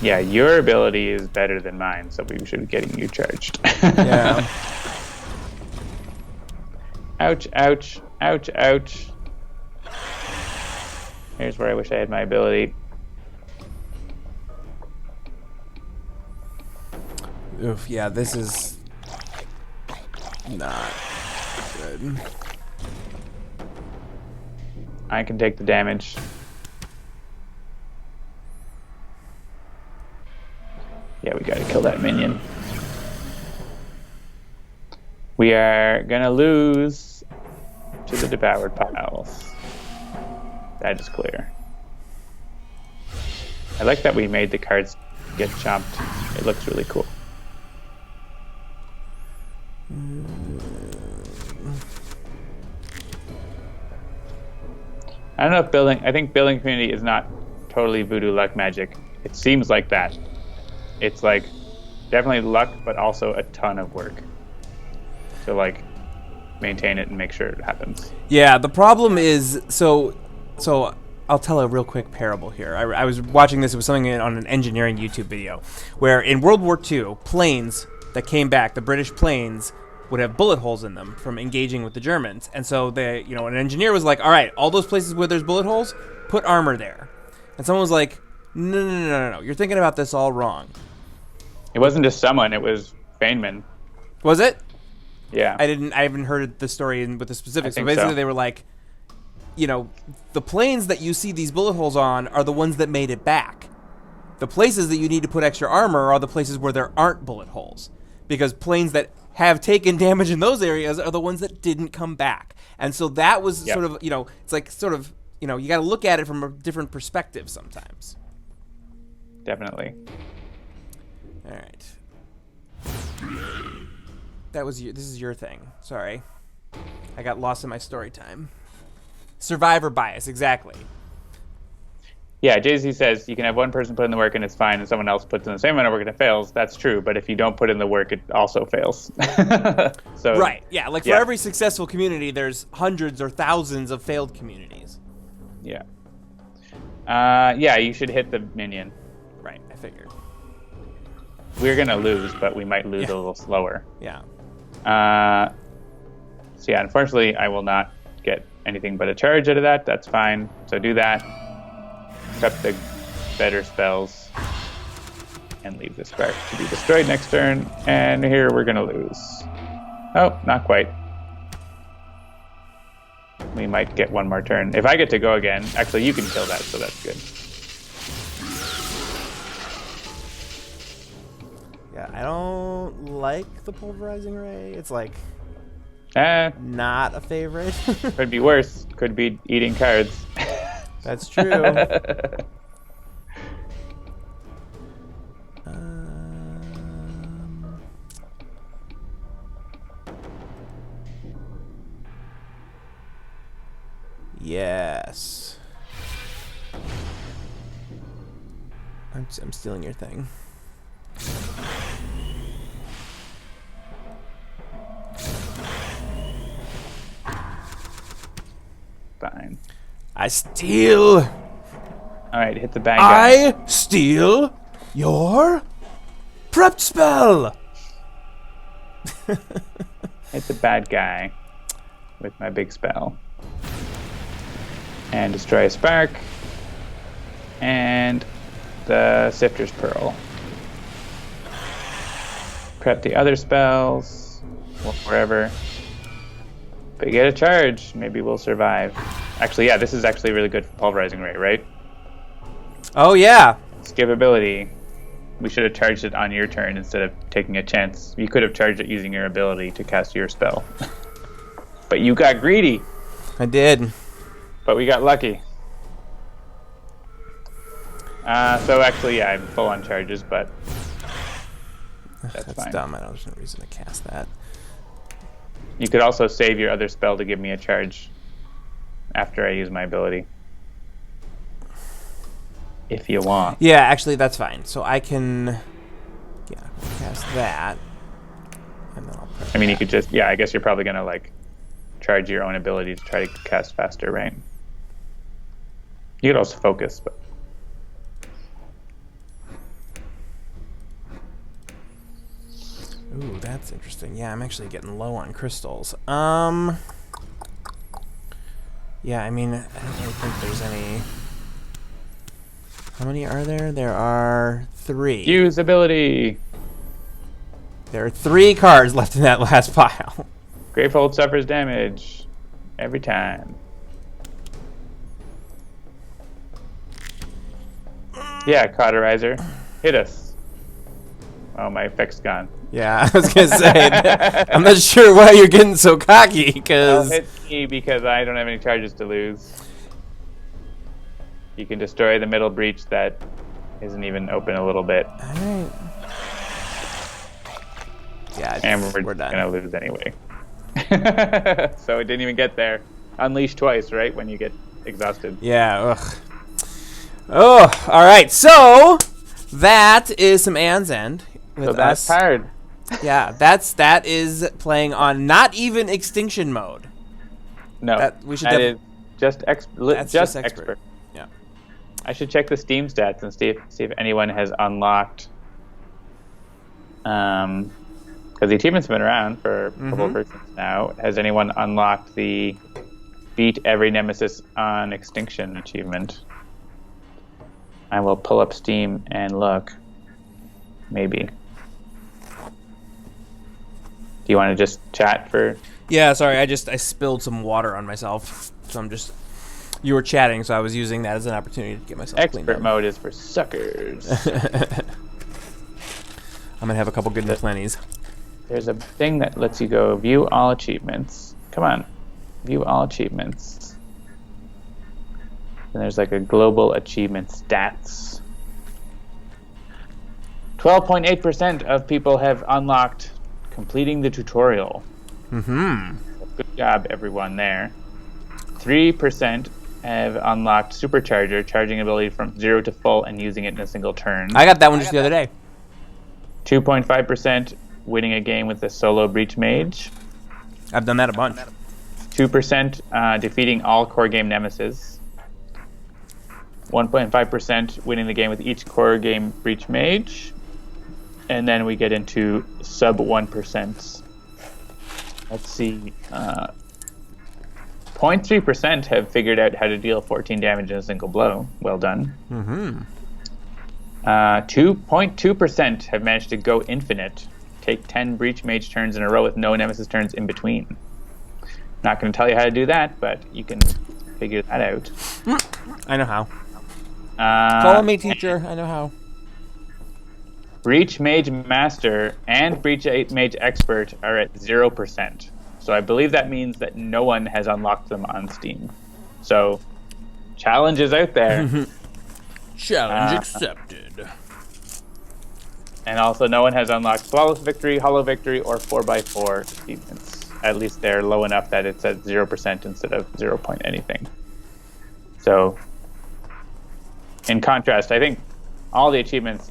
Yeah, your ability is better than mine, so we should be getting you charged. Yeah. Ouch, ouch, ouch, ouch. Here's where I wish I had my ability. Oof, yeah, this is not good. I can take the damage. Yeah, we gotta kill that minion. We are gonna lose to the devoured piles. That is clear. I like that we made the cards get chomped. It looks really cool. I don't know if building... I think building community is not totally voodoo luck magic. It seems like that. It's like definitely luck, but also a ton of work to like maintain it and make sure it happens. Yeah, the problem is so I'll tell a real quick parable here. I was watching this. It was something on an engineering YouTube video where in World War II, planes that came back, the British planes, would have bullet holes in them from engaging with the Germans. And so they, an engineer was like, all right, all those places where there's bullet holes, put armor there. And someone was like, no. You're thinking about this all wrong. It wasn't just someone, it was Feynman. Was it? Yeah. I haven't heard the story with the specifics. So think basically so. they were like, the planes that you see these bullet holes on are the ones that made it back. The places that you need to put extra armor are the places where there aren't bullet holes. Because planes that have taken damage in those areas are the ones that didn't come back. And so that was sort of, it's like sort of, you got to look at it from a different perspective sometimes. Definitely. All right. This is your thing. Sorry. I got lost in my story time. Survivor bias, exactly. Yeah, Jay-Z says you can have one person put in the work and it's fine, and someone else puts in the same amount of work and it fails. That's true, but if you don't put in the work, it also fails. So right, yeah. Like for every successful community, there's hundreds or thousands of failed communities. Yeah. Yeah, you should hit the minion. Right, I figured. We're going to lose, but we might lose a little slower. Yeah. So yeah, unfortunately, I will not get anything but a charge out of that. That's fine. So do that. Prep the better spells. And leave the spark to be destroyed next turn. And here we're going to lose. Oh, not quite. We might get one more turn. If I get to go again, actually you can kill that, so that's good. Yeah, I don't like the pulverizing ray. It's like Not a favorite. Could be worse. Could be eating cards. That's true. Yes. I'm stealing your thing. Fine. I steal. All right, hit the bad guy. I steal your prepped spell. Hit the bad guy with my big spell. And destroy a spark. And the Sifter's Pearl. Prep the other spells. Wherever. But get a charge. Maybe we'll survive. Actually, yeah, this is actually really good for Pulverizing Ray, right? Oh, yeah. Skip ability. We should have charged it on your turn instead of taking a chance. You could have charged it using your ability to cast your spell. But you got greedy. I did. But we got lucky. So actually, yeah, I'm full on charges, but that's fine. Dumb. I don't have no reason to cast that. You could also save your other spell to give me a charge after I use my ability. If you want. Yeah, actually, that's fine. So I can, cast that, and then I'll. I mean, you could just, I guess you're probably gonna like charge your own ability to try to cast faster, right? You could also focus, but Ooh, that's interesting. Yeah, I'm actually getting low on crystals. Yeah, I mean, I don't really think there's any... How many are there? There are 3. Use ability. There are 3 cards left in that last pile. Gravehold suffers damage every time. Yeah, Cauterizer. Hit us. Oh, my effect's gone. Yeah, I was going to say, I'm not sure why you're getting so cocky, because... Hit me because I don't have any charges to lose. You can destroy the middle breach that isn't even open a little bit. Alright. Yeah, and we're done. Gonna lose anyway. So it didn't even get there. Unleash twice, right? When you get exhausted. Yeah, ugh. Oh, alright, so... That is some Aeon's End with so that's us. hard. Yeah, that is playing on not even extinction mode. No, we should that is just just expert. Yeah, I should check the Steam stats and see if anyone has unlocked. Because the achievement's been around for a couple of persons now. Has anyone unlocked the beat every nemesis on extinction achievement? I will pull up Steam and look. Maybe. Do you want to just chat for... Yeah, sorry, I spilled some water on myself. So I'm just... You were chatting, so I was using that as an opportunity to get myself cleaned up. Expert mode is for suckers. I'm going to have a couple good and plenties. There's a thing that lets you go view all achievements. Come on. View all achievements. And there's like a global achievement stats. 12.8% of people have unlocked completing the tutorial. Good job, everyone there. 3% have unlocked Supercharger, charging ability from 0 to full and using it in a single turn. I got that one just the other day. 2.5% winning a game with a solo Breach Mage. I've done that a bunch. 2% defeating all core game nemesis. 1.5% winning the game with each core game Breach Mage. And then we get into sub 1%. Let's see. 0.3% have figured out how to deal 14 damage in a single blow. Well done. 2.2% have managed to go infinite. Take 10 Breach Mage turns in a row with no Nemesis turns in between. Not going to tell you how to do that, but you can figure that out. I know how. Follow me, teacher. I know how. Breach Mage Master and Breach Mage Expert are at 0%. So I believe that means that no one has unlocked them on Steam. So, challenge is out there. Challenge accepted. And also no one has unlocked Flawless Victory, Hollow Victory, or 4x4 achievements. At least they're low enough that it's at 0% instead of 0 point anything. So, in contrast, I think all the achievements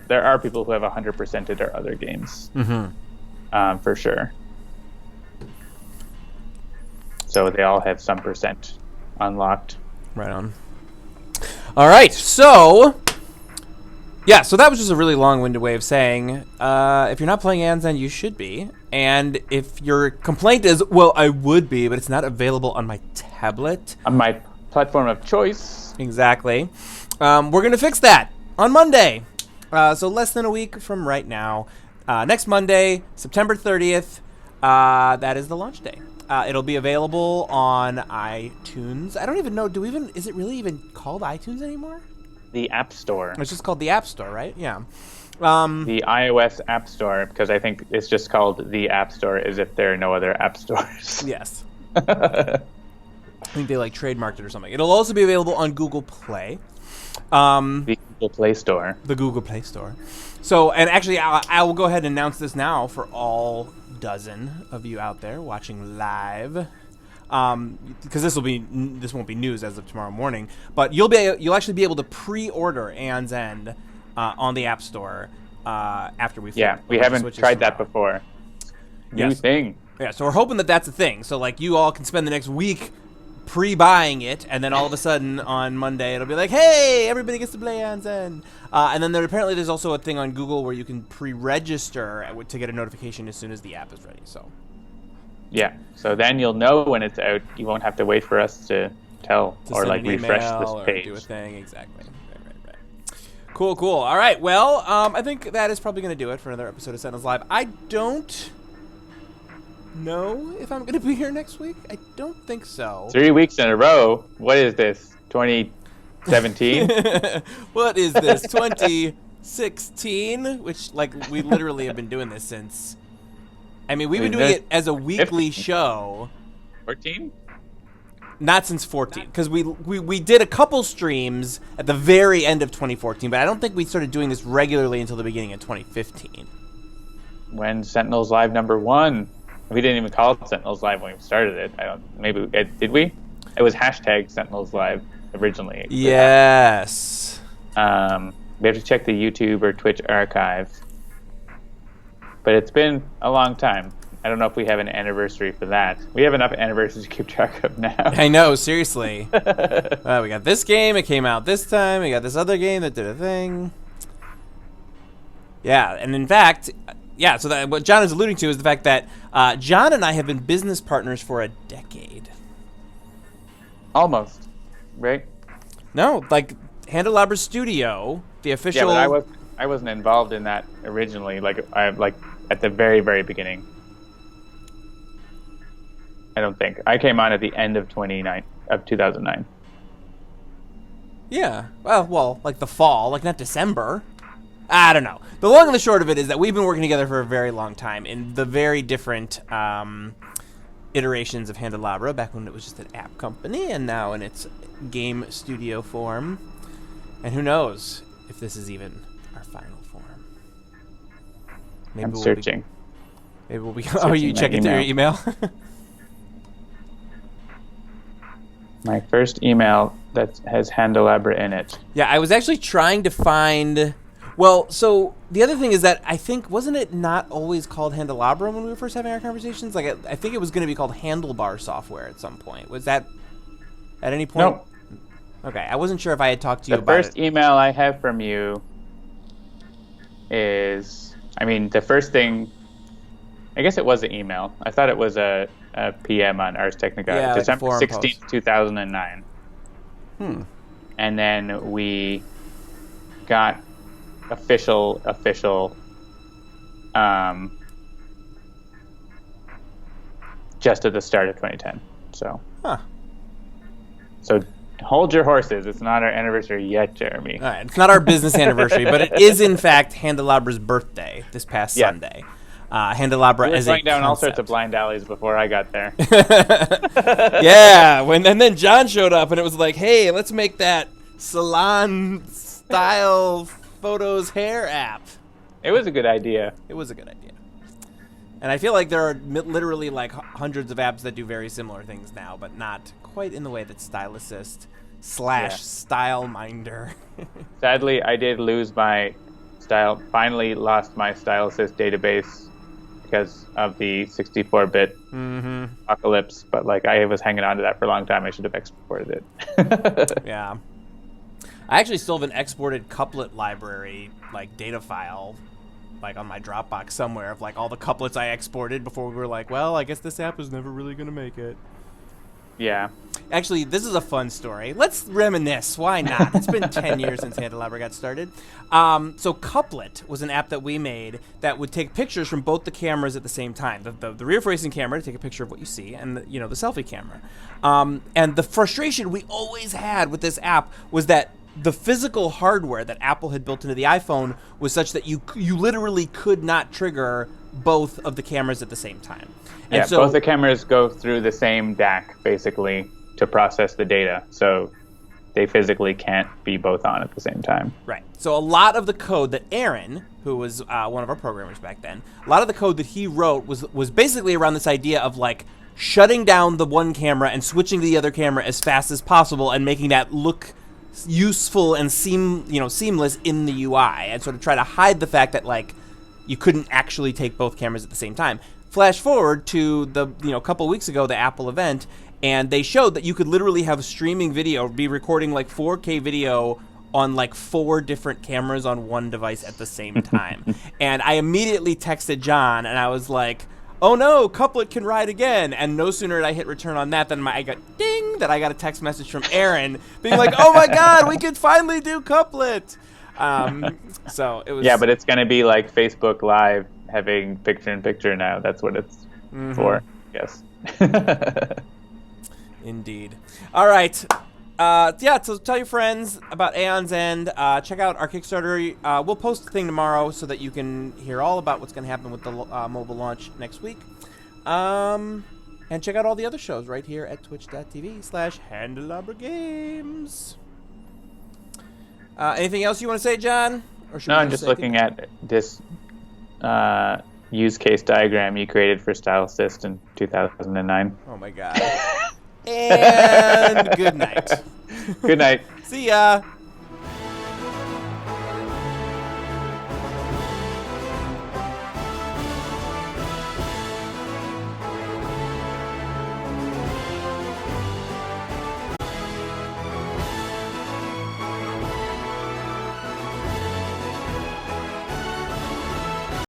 there are people who have 100%ed our other games. For sure. So they all have some percent unlocked. Right on. All right, so... Yeah, so that was just a really long-winded way of saying, if you're not playing Aeon's End, you should be. And if your complaint is, well, I would be, but it's not available on my tablet. On my platform of choice. Exactly. We're going to fix that on Monday. So less than a week from right now. Next Monday, September 30th, that is the launch day. It'll be available on iTunes. I don't even know, is it really even called iTunes anymore? The App Store. It's just called the App Store, right? Yeah. The iOS App Store, because I think it's just called the App Store as if there are no other app stores. Yes. I think they trademarked it or something. It'll also be available on Google Play. The Google Play Store. The Google Play Store. So, and actually, I will go ahead and announce this now for all dozen of you out there watching live. Because this won't be news as of tomorrow morning, but you'll actually be able to pre-order Aeon's End on the App Store after we we haven't tried that before. New thing. Yeah, so we're hoping that that's a thing. So you all can spend the next week pre-buying it, and then all of a sudden on Monday it'll be like, hey, everybody gets to play Aeon's End. And then apparently there's also a thing on Google where you can pre-register to get a notification as soon as the app is ready. So yeah, so then you'll know when it's out. You won't have to wait for us to tell or like refresh this page. Or do a thing, exactly. Right. Cool. All right, well, I think that is probably going to do it for another episode of Sentinels Live. I don't know if I'm going to be here next week. I don't think so. 3 weeks in a row. What is this? 2017? What is this? 2016? Which, like, we literally have been doing this since. I mean, we've been doing it as a weekly show. 14? Not since 14, because we did a couple streams at the very end of 2014, but I don't think we started doing this regularly until the beginning of 2015. When Sentinels Live #1. We didn't even call it Sentinels Live when we started it. Did we? It was hashtag Sentinels Live originally. Yes. We have to check the YouTube or Twitch archive. But it's been a long time. I don't know if we have an anniversary for that. We have enough anniversaries to keep track of now. I know, seriously. We got this game. It came out this time. We got this other game that did a thing. Yeah, and in fact... Yeah, so what John is alluding to is the fact that John and I have been business partners for a decade. Almost, right? No, like Handelabra Studio, the official. Yeah, but I wasn't involved in that originally. Like at the very, very beginning. I don't think I came on at the end of 2009. Yeah, well, like the fall, like not December. I don't know. The long and the short of it is that we've been working together for a very long time in the very different iterations of Handelabra, back when it was just an app company, and now in its game studio form. And who knows if this is even our final form. Maybe I'm searching. Maybe we'll be... Oh, you check it through your email? My first email that has Handelabra in it. Yeah, I was actually trying to find... Well, so the other thing is that I think, wasn't it not always called Handelabra when we were first having our conversations? Like, I think it was going to be called Handlebar Software at some point. Was that at any point? No. Okay, I wasn't sure if I had talked to you about it. The first email I have from you is, the first thing, I guess it was an email. I thought it was a PM on Ars Technica. Yeah, December like 16th, 2009. And then we got official just at the start of 2010. So hold your horses. It's not our anniversary yet, Jeremy. All right, it's not our business anniversary, but it is in fact Handelabra's birthday this past Sunday. Handelabra as a going down concept. all sorts of blind alleys before I got there. Yeah, and then John showed up and it was like, hey, let's make that salon style photos hair app. It was a good idea. It was a good idea. And I feel like there are literally like hundreds of apps that do very similar things now, but not quite in the way that Style Assist / StyleMinder. Sadly, I did lose my finally lost my Style Assist database because of the 64-bit apocalypse, but like I was hanging on to that for a long time. I should have exported it. Yeah. I actually still have an exported couplet library, like data file, like on my Dropbox somewhere of like all the couplets I exported before we were like, well, I guess this app is never really going to make it. Yeah. Actually, this is a fun story. Let's reminisce. Why not? It's been 10 years since Handelabra got started. So Couplet was an app that we made that would take pictures from both the cameras at the same time. The rear-facing camera to take a picture of what you see, and the selfie camera. And the frustration we always had with this app was that the physical hardware that Apple had built into the iPhone was such that you literally could not trigger both of the cameras at the same time. And so both the cameras go through the same DAC, basically, to process the data. So they physically can't be both on at the same time. Right. So a lot of the code that Aaron, who was one of our programmers back then, a lot of the code that he wrote was basically around this idea of, like, shutting down the one camera and switching to the other camera as fast as possible and making that look useful and seamless in the UI, and sort of try to hide the fact that, like, you couldn't actually take both cameras at the same time. Flash forward to the couple weeks ago, the Apple event, and they showed that you could literally have streaming video, be recording like 4K video on like 4 different cameras on one device at the same time. And I immediately texted John, and I was like, oh no, Couplet can ride again. And no sooner did I hit return on that than I got ding, that I got a text message from Aaron being like, oh my god, we can finally do Couplet. So it was... Yeah, but it's going to be like Facebook Live having picture-in-picture now. That's what it's for, I guess. Indeed. All right. So tell your friends about Aeon's End. Check out our Kickstarter. We'll post the thing tomorrow so that you can hear all about what's going to happen with the mobile launch next week. And check out all the other shows right here at twitch.tv/Handelabra Games. Anything else you want to say, John? Or should No, we I'm just looking at this use case diagram you created for StyleSist in 2009. Oh my god. And good night. Good night. See ya.